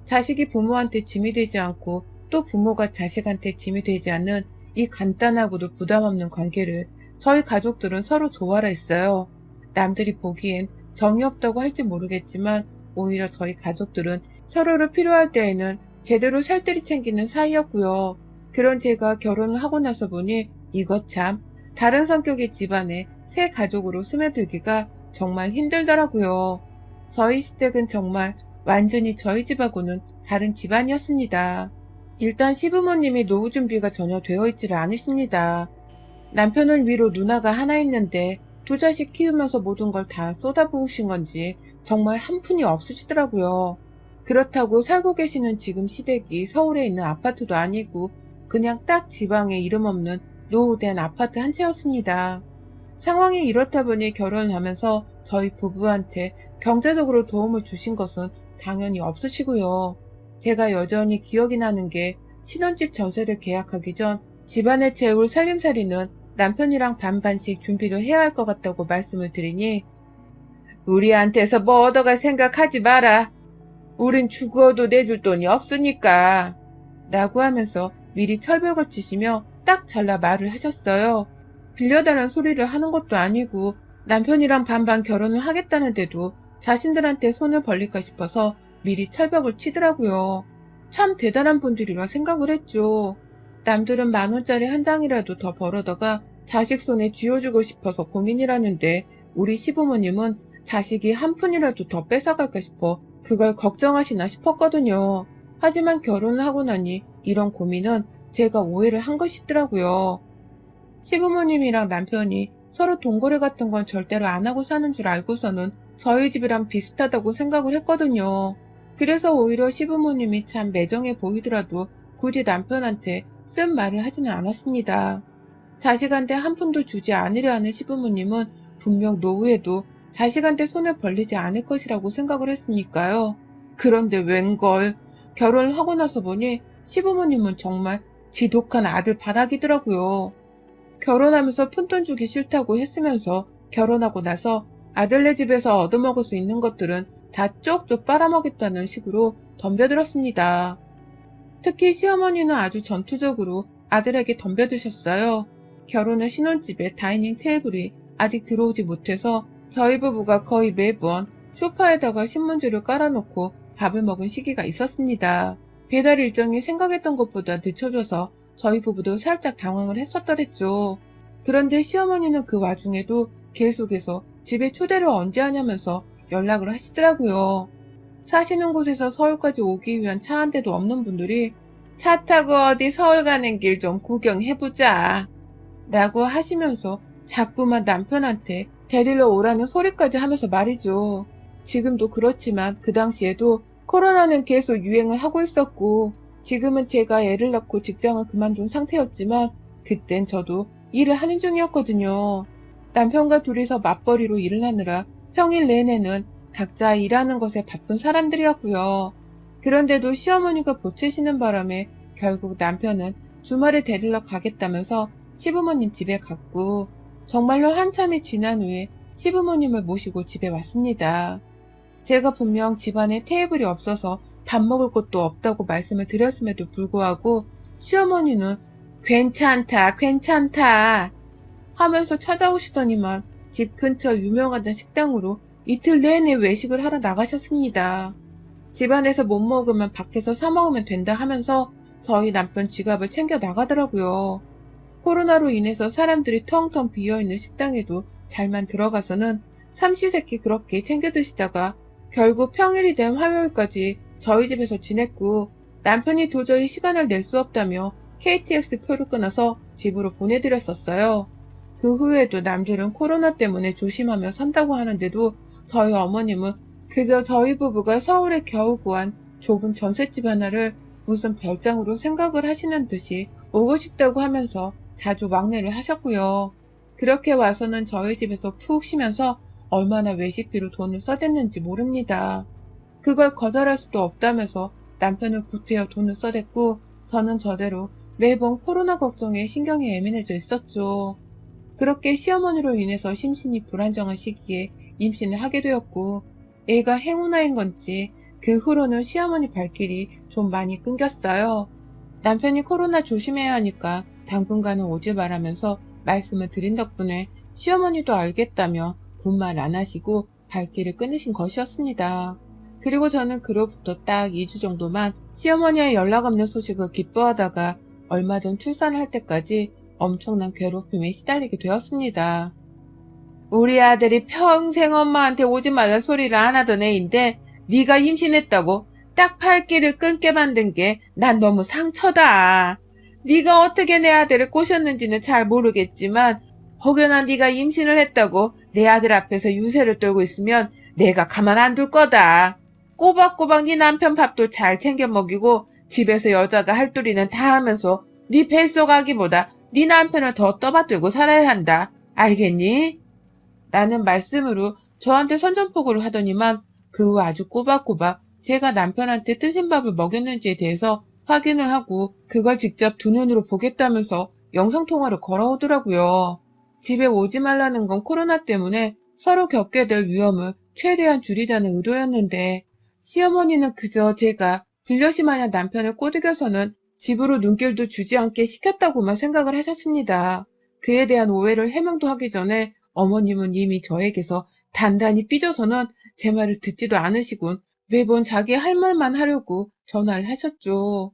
자식이 부모한테 짐이 되지 않고 또 부모가 자식한테 짐이 되지 않는 이 간단하고도 부담 없는 관계를 저희 가족들은 서로 조화라 했어요. 남들이 보기엔 정이 없다고 할지 모르겠지만 오히려 저희 가족들은 서로를 필요할 때에는 제대로 살뜰히 챙기는 사이였고요. 그런 제가 결혼을 하고 나서 보니 이것 참 다른 성격의 집안에 새 가족으로 스며들기가 정말 힘들더라고요. 저희 시댁은 정말 완전히 저희 집하고는 다른 집안이었습니다. 일단 시부모님이 노후 준비가 전혀 되어 있지를 않으십니다. 남편은 위로 누나가 하나 있는데 두 자식 키우면서 모든 걸 다 쏟아부으신 건지 정말 한 푼이 없으시더라고요. 그렇다고 살고 계시는 지금 시댁이 서울에 있는 아파트도 아니고 그냥 딱 지방에 이름 없는 노후된 아파트 한 채였습니다. 상황이 이렇다 보니 결혼을 하면서 저희 부부한테 경제적으로 도움을 주신 것은 당연히 없으시고요. 제가 여전히 기억이 나는 게 신혼집 전세를 계약하기 전 집안에 채울 살림살이는 남편이랑 반반씩 준비를 해야 할 것 같다고 말씀을 드리니 우리한테서 뭐 얻어갈 생각하지 마라. 우린 죽어도 내줄 돈이 없으니까. 라고 하면서 미리 철벽을 치시며 딱 잘라 말을 하셨어요. 빌려달라는 소리를 하는 것도 아니고 남편이랑 반반 결혼을 하겠다는데도 자신들한테 손을 벌릴까 싶어서 미리 철벽을 치더라고요. 참 대단한 분들이라 생각을 했죠. 남들은 10,000원짜리 한 장이라도 더 벌어다가 자식 손에 쥐어주고 싶어서 고민이라는데 우리 시부모님은 자식이 한 푼이라도 더 뺏어갈까 싶어 그걸 걱정하시나 싶었거든요. 하지만 결혼을 하고 나니 이런 고민은 제가 오해를 한 것이더라고요. 시부모님이랑 남편이 서로 돈거래 같은 건 절대로 안 하고 사는 줄 알고서는 저희 집이랑 비슷하다고 생각을 했거든요. 그래서 오히려 시부모님이 참 매정해 보이더라도 굳이 남편한테 쓴 말을 하지는 않았습니다. 자식한테 한 푼도 주지 않으려 하는 시부모님은 분명 노후에도 자식한테 손을 벌리지 않을 것이라고 생각을 했으니까요. 그런데 웬걸 결혼을 하고 나서 보니 시부모님은 정말 지독한 아들 바라기더라고요. 결혼하면서 푼돈 주기 싫다고 했으면서 결혼하고 나서 아들네 집에서 얻어먹을 수 있는 것들은 다 쪽쪽 빨아먹겠다는 식으로 덤벼들었습니다. 특히 시어머니는 아주 전투적으로 아들에게 덤벼드셨어요. 결혼한 신혼집에 다이닝 테이블이 아직 들어오지 못해서 저희 부부가 거의 매번 소파에다가 신문지를 깔아놓고 밥을 먹은 시기가 있었습니다. 배달 일정이 생각했던 것보다 늦춰져서 저희 부부도 살짝 당황을 했었더랬죠. 그런데 시어머니는 그 와중에도 계속해서 집에 초대를 언제 하냐면서 연락을 하시더라고요. 사시는 곳에서 서울까지 오기 위한 차 한 대도 없는 분들이 차 타고 어디 서울 가는 길 좀 구경해보자 라고 하시면서 자꾸만 남편한테 데리러 오라는 소리까지 하면서 말이죠. 지금도 그렇지만 그 당시에도 코로나는 계속 유행을 하고 있었고 지금은 제가 애를 낳고 직장을 그만둔 상태였지만 그땐 저도 일을 하는 중이었거든요. 남편과 둘이서 맞벌이로 일을 하느라 평일 내내는 각자 일하는 것에 바쁜 사람들이었고요. 그런데도 시어머니가 보채시는 바람에 결국 남편은 주말에 데리러 가겠다면서 시부모님 집에 갔고 정말로 한참이 지난 후에 시부모님을 모시고 집에 왔습니다. 제가 분명 집안에 테이블이 없어서 밥 먹을 곳도 없다고 말씀을 드렸음에도 불구하고 시어머니는 괜찮다 괜찮다 하면서 찾아오시더니만 집 근처 유명하던 식당으로 이틀 내내 외식을 하러 나가셨습니다. 집안에서 못 먹으면 밖에서 사 먹으면 된다 하면서 저희 남편 지갑을 챙겨 나가더라고요. 코로나로 인해서 사람들이 텅텅 비어있는 식당에도 잘만 들어가서는 삼시세끼 그렇게 챙겨 드시다가 결국 평일이 된 화요일까지 저희 집에서 지냈고 남편이 도저히 시간을 낼 수 없다며 KTX 표를 끊어서 집으로 보내드렸었어요. 그 후에도 남들은 코로나 때문에 조심하며 산다고 하는데도 저희 어머님은 그저 저희 부부가 서울에 겨우 구한 좁은 전셋집 하나를 무슨 별장으로 생각을 하시는 듯이 오고 싶다고 하면서 자주 왕래를 하셨고요. 그렇게 와서는 저희 집에서 푹 쉬면서 얼마나 외식비로 돈을 써댔는지 모릅니다. 그걸 거절할 수도 없다면서 남편을 구태여 돈을 써댔고 저는 저대로 매번 코로나 걱정에 신경이 예민해져 있었죠. 그렇게 시어머니로 인해서 심신이 불안정한 시기에 임신을 하게 되었고 애가 행운아인 건지 그 후로는 시어머니 발길이 좀 많이 끊겼어요. 남편이 코로나 조심해야 하니까 당분간은 오지 말라면서 말씀을 드린 덕분에 시어머니도 알겠다며 군말 안 하시고 발길을 끊으신 것이었습니다. 그리고 저는 그로부터 딱 2주 정도만 시어머니의 연락 없는 소식을 기뻐하다가 얼마 전 출산을 할 때까지 엄청난 괴롭힘에 시달리게 되었습니다. 우리 아들이 평생 엄마한테 오지 말란 소리를 안 하던 애인데 네가 임신했다고 딱 팔길을 끊게 만든 게 난 너무 상처다. 네가 어떻게 내 아들을 꼬셨는지는 잘 모르겠지만 혹여나 네가 임신을 했다고 내 아들 앞에서 유세를 떨고 있으면 내가 가만 안 둘 거다. 꼬박꼬박 네 남편 밥도 잘 챙겨 먹이고 집에서 여자가 할 도리는 다 하면서 네 뱃속 아기보다 네 남편을 더 떠받들고 살아야 한다. 알겠니? 라는 말씀으로 저한테 선전포고를 하더니만 그 후 아주 꼬박꼬박 제가 남편한테 뜨신 밥을 먹였는지에 대해서 확인을 하고 그걸 직접 두 눈으로 보겠다면서 영상통화를 걸어오더라고요. 집에 오지 말라는 건 코로나 때문에 서로 겪게 될 위험을 최대한 줄이자는 의도였는데 시어머니는 그저 제가 불려시 마냥 남편을 꼬드겨서는 집으로 눈길도 주지 않게 시켰다고만 생각을 하셨습니다. 그에 대한 오해를 해명도 하기 전에 어머님은 이미 저에게서 단단히 삐져서는 제 말을 듣지도 않으시곤 매번 자기 할 말만 하려고 전화를 하셨죠.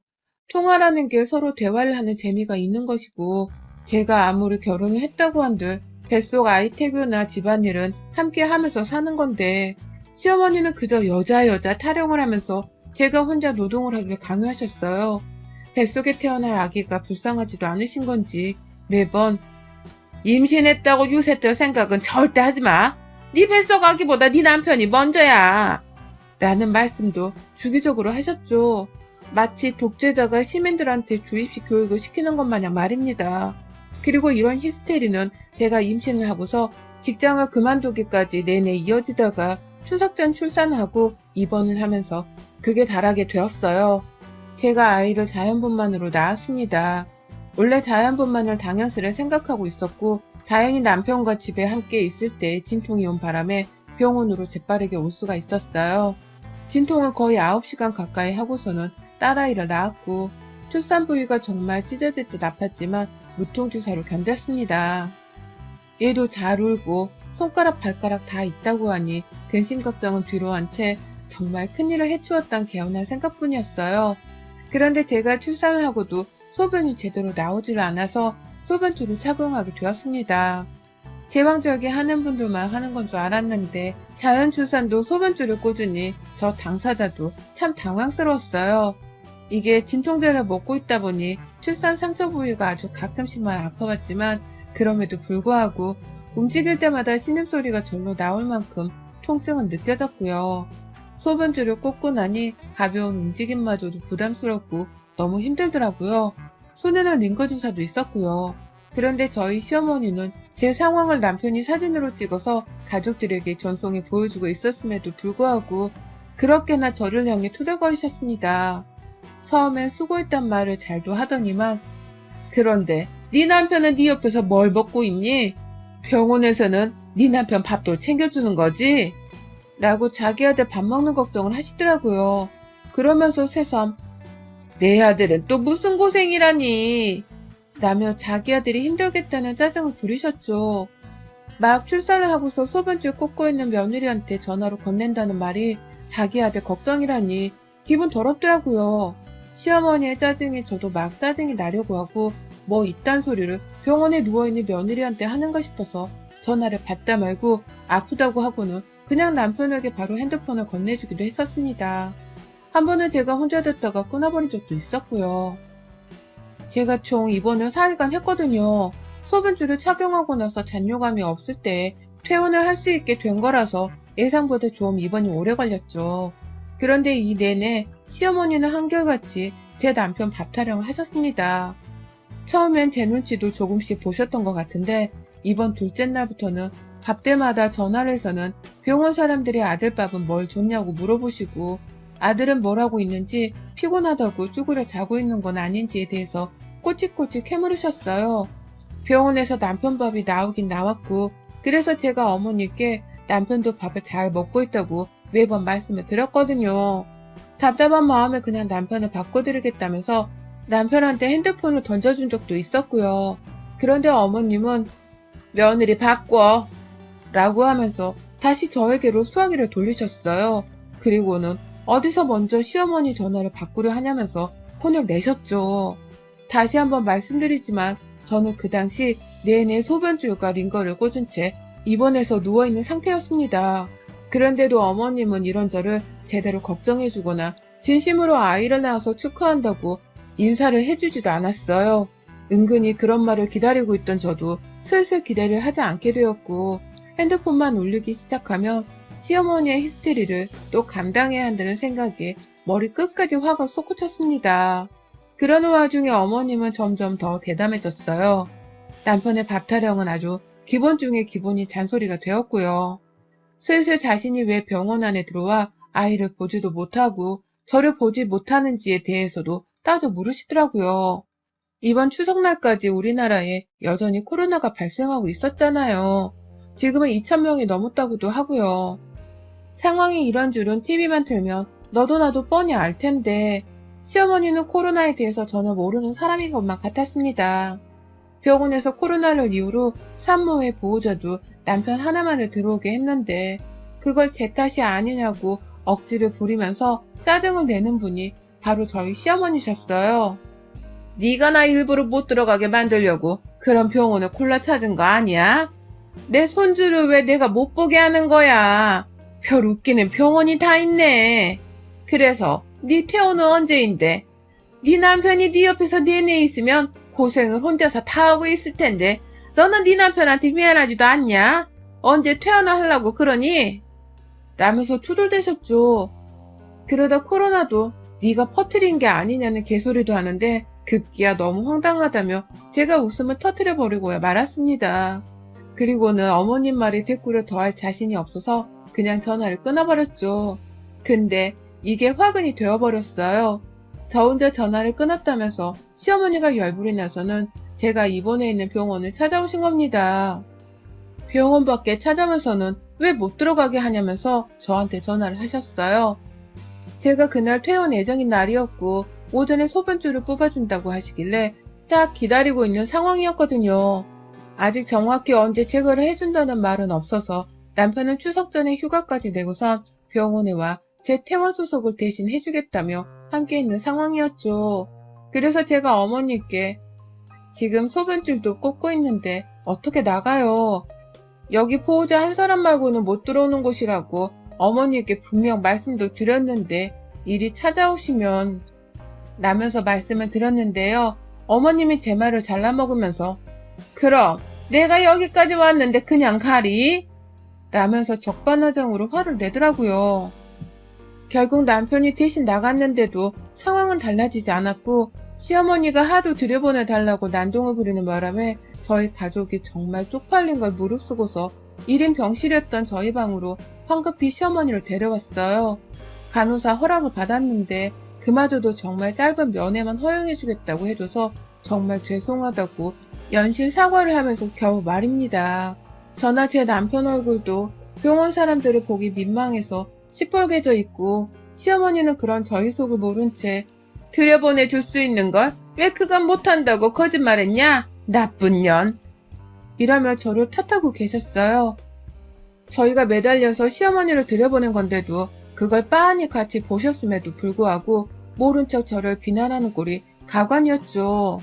통화라는 게 서로 대화를 하는 재미가 있는 것이고 제가 아무리 결혼을 했다고 한들 뱃속 아이 태교나 집안일은 함께 하면서 사는 건데 시어머니는 그저 여자 타령을 하면서 제가 혼자 노동을 하길 강요하셨어요. 뱃속에 태어날 아기가 불쌍하지도 않으신 건지 매번 임신했다고 유세 떨 생각은 절대 하지 마. 네 뱃속 아기보다 네 남편이 먼저야. 라는 말씀도 주기적으로 하셨죠. 마치 독재자가 시민들한테 주입식 교육을 시키는 것 마냥 말입니다. 그리고 이런 히스테리는 제가 임신을 하고서 직장을 그만두기까지 내내 이어지다가 추석 전 출산하고 입원을 하면서 극에 달하게 되었어요. 제가 아이를 자연분만으로 낳았습니다. 원래 자연분만을 당연스레 생각하고 있었고 다행히 남편과 집에 함께 있을 때 진통이 온 바람에 병원으로 재빠르게 올 수가 있었어요. 진통을 거의 9시간 가까이 하고서는 딸아이를 낳았고 출산 부위가 정말 찢어질 듯 아팠지만 무통주사로 견뎠습니다. 얘도 잘 울고 손가락 발가락 다 있다고 하니 근심 걱정은 뒤로 한 채 정말 큰일을 해치웠던 개운한 생각뿐이었어요. 그런데 제가 출산을 하고도 소변이 제대로 나오질 않아서 소변줄을 착용하게 되었습니다. 제왕절개 하는 분들만 하는 건 줄 알았는데 자연출산도 소변줄을 꽂으니 저 당사자도 참 당황스러웠어요. 이게 진통제를 먹고 있다 보니 출산 상처 부위가 아주 가끔씩만 아파왔지만 그럼에도 불구하고 움직일 때마다 신음소리가 절로 나올 만큼 통증은 느껴졌고요. 소변줄을 꽂고 나니 가벼운 움직임마저도 부담스럽고 너무 힘들더라고요. 손에는 링거주사도 있었고요. 그런데 저희 시어머니는 제 상황을 남편이 사진으로 찍어서 가족들에게 전송해 보여주고 있었음에도 불구하고 그렇게나 저를 향해 투덜거리셨습니다. 처음엔 수고했단 말을 잘도 하더니만 그런데 네 남편은 네 옆에서 뭘 먹고 있니? 병원에서는 네 남편 밥도 챙겨주는 거지? 라고 자기 아들 밥 먹는 걱정을 하시더라고요. 그러면서 새삼 내 아들은 또 무슨 고생이라니 라며 자기 아들이 힘들겠다는 짜증을 부리셨죠. 막 출산을 하고서 소변줄 꽂고 있는 며느리한테 전화로 건넨다는 말이 자기 아들 걱정이라니 기분 더럽더라고요. 시어머니의 짜증에 저도 막 짜증이 나려고 하고 뭐 이딴 소리를 병원에 누워있는 며느리한테 하는가 싶어서 전화를 받다 말고 아프다고 하고는 그냥 남편에게 바로 핸드폰을 건네주기도 했었습니다. 한 번은 제가 혼자 듣다가 끊어버린 적도 있었고요. 제가 총 입원을 4일간 했거든요. 소변줄을 착용하고 나서 잔뇨감이 없을 때 퇴원을 할 수 있게 된 거라서 예상보다 좀 입원이 오래 걸렸죠. 그런데 이 내내 시어머니는 한결같이 제 남편 밥 타령을 하셨습니다. 처음엔 제 눈치도 조금씩 보셨던 것 같은데 이번 둘째 날부터는 밥 때마다 전화를 해서는 병원 사람들이 아들 밥은 뭘 줬냐고 물어보시고 아들은 뭘 하고 있는지 피곤하다고 쭈그려 자고 있는 건 아닌지에 대해서 꼬치꼬치 캐물으셨어요. 병원에서 남편 밥이 나오긴 나왔고 그래서 제가 어머니께 남편도 밥을 잘 먹고 있다고 매번 말씀을 드렸거든요. 답답한 마음에 그냥 남편을 바꿔드리겠다면서 남편한테 핸드폰을 던져준 적도 있었고요. 그런데 어머님은 며느리 바꿔 라고 하면서 다시 저에게로 수화기를 돌리셨어요. 그리고는 어디서 먼저 시어머니 전화를 바꾸려 하냐면서 혼을 내셨죠. 다시 한번 말씀드리지만 저는 그 당시 내내 소변줄과 링거를 꽂은 채 입원해서 누워있는 상태였습니다. 그런데도 어머님은 이런 저를 제대로 걱정해주거나 진심으로 아이를 낳아서 축하한다고 인사를 해주지도 않았어요. 은근히 그런 말을 기다리고 있던 저도 슬슬 기대를 하지 않게 되었고 핸드폰만 울리기 시작하면 시어머니의 히스테리를 또 감당해야 한다는 생각에 머리 끝까지 화가 솟구쳤습니다. 그러는 와중에 어머님은 점점 더 대담해졌어요. 남편의 밥 타령은 아주 기본 중에 기본인 잔소리가 되었고요. 슬슬 자신이 왜 병원 안에 들어와 아이를 보지도 못하고 저를 보지 못하는지에 대해서도 따져 물으시더라고요. 이번 추석날까지 우리나라에 여전히 코로나가 발생하고 있었잖아요. 지금은 2,000명이 넘었다고도 하고요. 상황이 이런 줄은 TV만 틀면 너도 나도 뻔히 알 텐데 시어머니는 코로나에 대해서 전혀 모르는 사람인 것만 같았습니다. 병원에서 코로나를 이유로 산모의 보호자도 남편 하나만을 들어오게 했는데 그걸 제 탓이 아니냐고 억지를 부리면서 짜증을 내는 분이 바로 저희 시어머니셨어요. 네가 나 일부러 못 들어가게 만들려고 그런 병원을 골라 찾은 거 아니야? 내 손주를 왜 내가 못 보게 하는 거야? 별 웃기는 병원이 다 있네. 그래서 네 퇴원은 언제인데? 네 남편이 네 옆에서 내내 있으면 고생을 혼자서 다 하고 있을 텐데 너는 네 남편한테 미안하지도 않냐? 언제 퇴원을 하려고 그러니? 라면서 투덜대셨죠. 그러다 코로나도 네가 퍼뜨린 게 아니냐는 개소리도 하는데 급기야 너무 황당하다며 제가 웃음을 터뜨려버리고야 말았습니다. 그리고는 어머님 말에 대꾸를 더할 자신이 없어서 그냥 전화를 끊어버렸죠. 근데 이게 화근이 되어버렸어요. 저 혼자 전화를 끊었다면서 시어머니가 열불이 나서는 제가 입원해 있는 병원을 찾아오신 겁니다. 병원 밖에 찾아오면서는 왜 못 들어가게 하냐면서 저한테 전화를 하셨어요. 제가 그날 퇴원 예정인 날이었고 오전에 소변줄을 뽑아준다고 하시길래 딱 기다리고 있는 상황이었거든요. 아직 정확히 언제 제거를 해준다는 말은 없어서 남편은 추석 전에 휴가까지 내고선 병원에 와 제 퇴원 수속을 대신 해주겠다며 함께 있는 상황이었죠. 그래서 제가 어머니께 지금 소변줄도 꽂고 있는데 어떻게 나가요? 여기 보호자 한 사람 말고는 못 들어오는 곳이라고 어머니께 분명 말씀도 드렸는데 일이 찾아오시면 라면서 말씀을 드렸는데요. 어머님이 제 말을 잘라먹으면서 그럼 내가 여기까지 왔는데 그냥 가리? 라면서 적반하장으로 화를 내더라고요. 결국 남편이 대신 나갔는데도 상황은 달라지지 않았고 시어머니가 하도 들여보내달라고 난동을 부리는 바람에 저희 가족이 정말 쪽팔린 걸 무릅쓰고서 1인 병실이었던 저희 방으로 황급히 시어머니를 데려왔어요. 간호사 허락을 받았는데 그마저도 정말 짧은 면회만 허용해주겠다고 해줘서 정말 죄송하다고 연신 사과를 하면서 겨우 말입니다. 저나 제 남편 얼굴도 병원 사람들을 보기 민망해서 시뻘개져 있고 시어머니는 그런 저희 속을 모른 채 들여보내줄 수 있는 걸 왜 그건 못한다고 거짓말했냐? 나쁜 년. 이라며 저를 탓하고 계셨어요. 저희가 매달려서 시어머니를 들여보낸 건데도 그걸 빤히 같이 보셨음에도 불구하고 모른 척 저를 비난하는 꼴이 가관이었죠.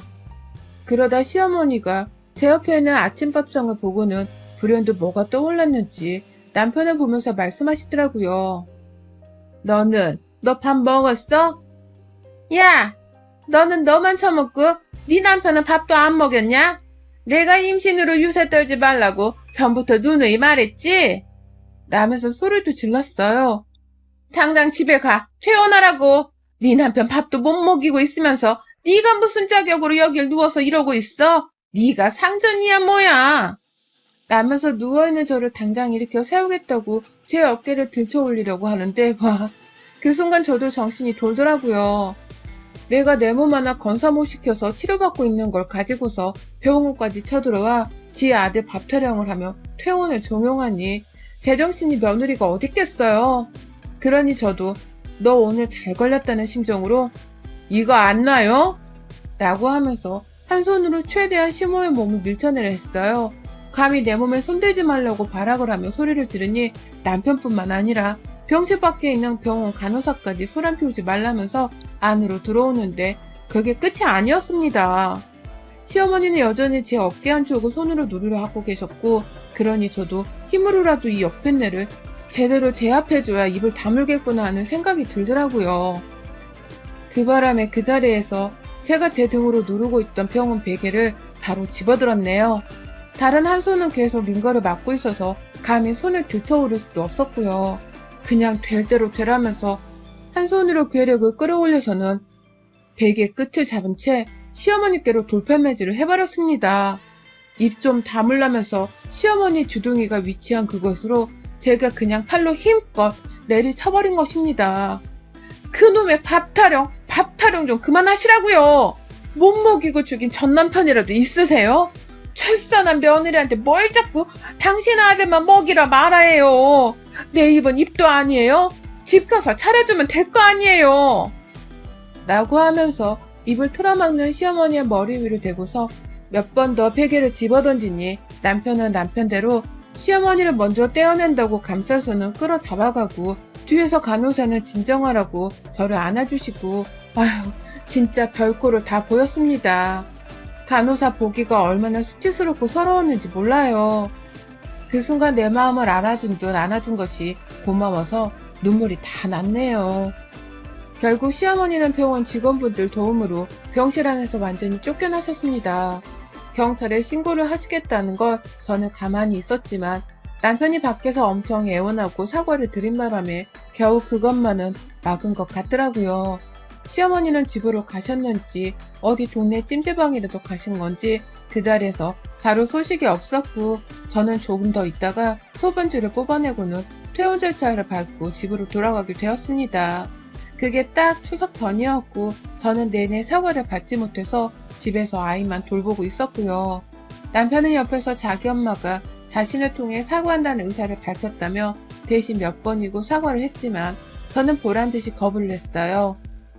그러다 시어머니가 제 옆에 있는 아침밥상을 보고는 불현듯 뭐가 떠올랐는지 남편을 보면서 말씀하시더라고요. 너 밥 먹었어? 야! 너는 너만 처먹고 네 남편은 밥도 안 먹였냐? 내가 임신으로 유세 떨지 말라고 전부터 누누이 말했지? 라면서 소리도 질렀어요. 당장 집에 가. 퇴원하라고. 네 남편 밥도 못 먹이고 있으면서 네가 무슨 자격으로 여길 누워서 이러고 있어? 네가 상전이야 뭐야? 라면서 누워있는 저를 당장 일으켜 세우겠다고 제 어깨를 들쳐 올리려고 하는데 와, 그 순간 저도 정신이 돌더라고요. 내가 내 몸 하나 건사 못 시켜서 치료받고 있는 걸 가지고서 병원까지 쳐들어와 지 아들 밥 타령을 하며 퇴원을 종용하니 제정신이 며느리가 어딨겠어요. 그러니 저도 너 오늘 잘 걸렸다는 심정으로 이거 안 놔요? 라고 하면서 한 손으로 최대한 시모의 몸을 밀쳐내려 했어요. 감히 내 몸에 손대지 말라고 발악을 하며 소리를 지르니 남편뿐만 아니라 병실 밖에 있는 병원 간호사까지 소란 피우지 말라면서 안으로 들어오는데 그게 끝이 아니었습니다. 시어머니는 여전히 제 어깨 한쪽을 손으로 누르려 하고 계셨고, 그러니 저도 힘으로라도 이 옆편네를 제대로 제압해줘야 입을 다물겠구나 하는 생각이 들더라고요. 그 바람에 그 자리에서 제가 제 등으로 누르고 있던 병원 베개를 바로 집어들었네요. 다른 한 손은 계속 링거를 막고 있어서 감히 손을 들쳐오를 수도 없었고요. 그냥 될 대로 되라면서 한 손으로 괴력을 끌어올려서는 베개 끝을 잡은 채 시어머니께로 돌팔매질을 해버렸습니다. 입 좀 다물라면서 시어머니 주둥이가 위치한 그곳으로 제가 그냥 팔로 힘껏 내리쳐버린 것입니다. 그놈의 밥 타령 좀 그만하시라고요. 못 먹이고 죽인 전 남편이라도 있으세요? 출산한 며느리한테 뭘 자꾸 당신 아들만 먹이라 말아요. 내 입은 입도 아니에요? 집 가서 차려주면 될 거 아니에요. 라고 하면서 입을 틀어막는 시어머니의 머리 위를 대고서 몇 번 더 베개를 집어던지니 남편은 남편대로 시어머니를 먼저 떼어낸다고 감싸서는 끌어잡아가고, 뒤에서 간호사는 진정하라고 저를 안아주시고, 아휴 진짜 별꼴을 다 보였습니다. 간호사 보기가 얼마나 수치스럽고 서러웠는지 몰라요. 그 순간 내 마음을 알아준 듯 안아준 것이 고마워서 눈물이 다 났네요. 결국 시어머니는 병원 직원분들 도움으로 병실 안에서 완전히 쫓겨나셨습니다. 경찰에 신고를 하시겠다는 걸 저는 가만히 있었지만 남편이 밖에서 엄청 애원하고 사과를 드린 바람에 겨우 그것만은 막은 것 같더라고요. 시어머니는 집으로 가셨는지 어디 동네 찜질방이라도 가신 건지 그 자리에서 바로 소식이 없었고, 저는 조금 더 있다가 소변줄을 뽑아내고는 퇴원 절차를 밟고 집으로 돌아가게 되었습니다. 그게 딱 추석 전이었고 저는 내내 사과를 받지 못해서 집에서 아이만 돌보고 있었고요. 남편은 옆에서 자기 엄마가 자신을 통해 사과한다는 의사를 밝혔다며 대신 몇 번이고 사과를 했지만 저는 보란듯이 거부를 했어요.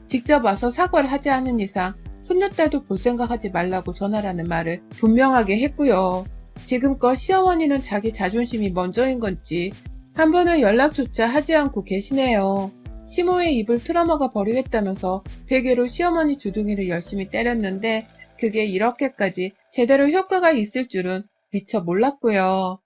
직접 와서 사과를 하지 않은 이상 손녀딸도 볼 생각하지 말라고 전하라는 말을 분명하게 했고요. 지금껏 시어머니는 자기 자존심이 먼저인 건지 한 번은 연락조차 하지 않고 계시네요. 시모의 입을 틀어먹어 버리겠다면서 베개로 시어머니 주둥이를 열심히 때렸는데 그게 이렇게까지 제대로 효과가 있을 줄은 미처 몰랐고요.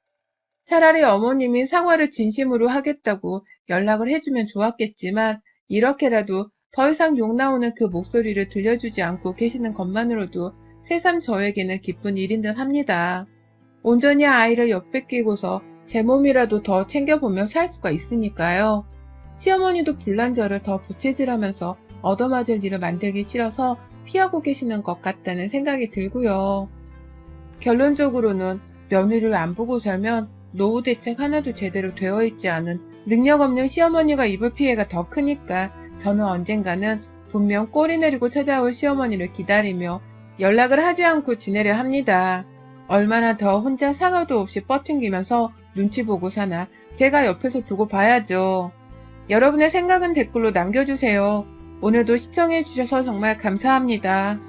차라리 어머님이 사과를 진심으로 하겠다고 연락을 해주면 좋았겠지만 이렇게라도 더 이상 욕 나오는 그 목소리를 들려주지 않고 계시는 것만으로도 새삼 저에게는 기쁜 일인 듯 합니다. 온전히 아이를 옆에 끼고서 제 몸이라도 더 챙겨보며 살 수가 있으니까요. 시어머니도 불난저를 더 부채질하면서 얻어맞을 일을 만들기 싫어서 피하고 계시는 것 같다는 생각이 들고요. 결론적으로는 며느리를 안 보고 살면 노후 대책 하나도 제대로 되어 있지 않은 능력 없는 시어머니가 입을 피해가 더 크니까 저는 언젠가는 분명 꼬리 내리고 찾아올 시어머니를 기다리며 연락을 하지 않고 지내려 합니다. 얼마나 더 혼자 사과도 없이 뻗튕기면서 눈치 보고 사나 제가 옆에서 두고 봐야죠. 여러분의 생각은 댓글로 남겨주세요. 오늘도 시청해주셔서 정말 감사합니다.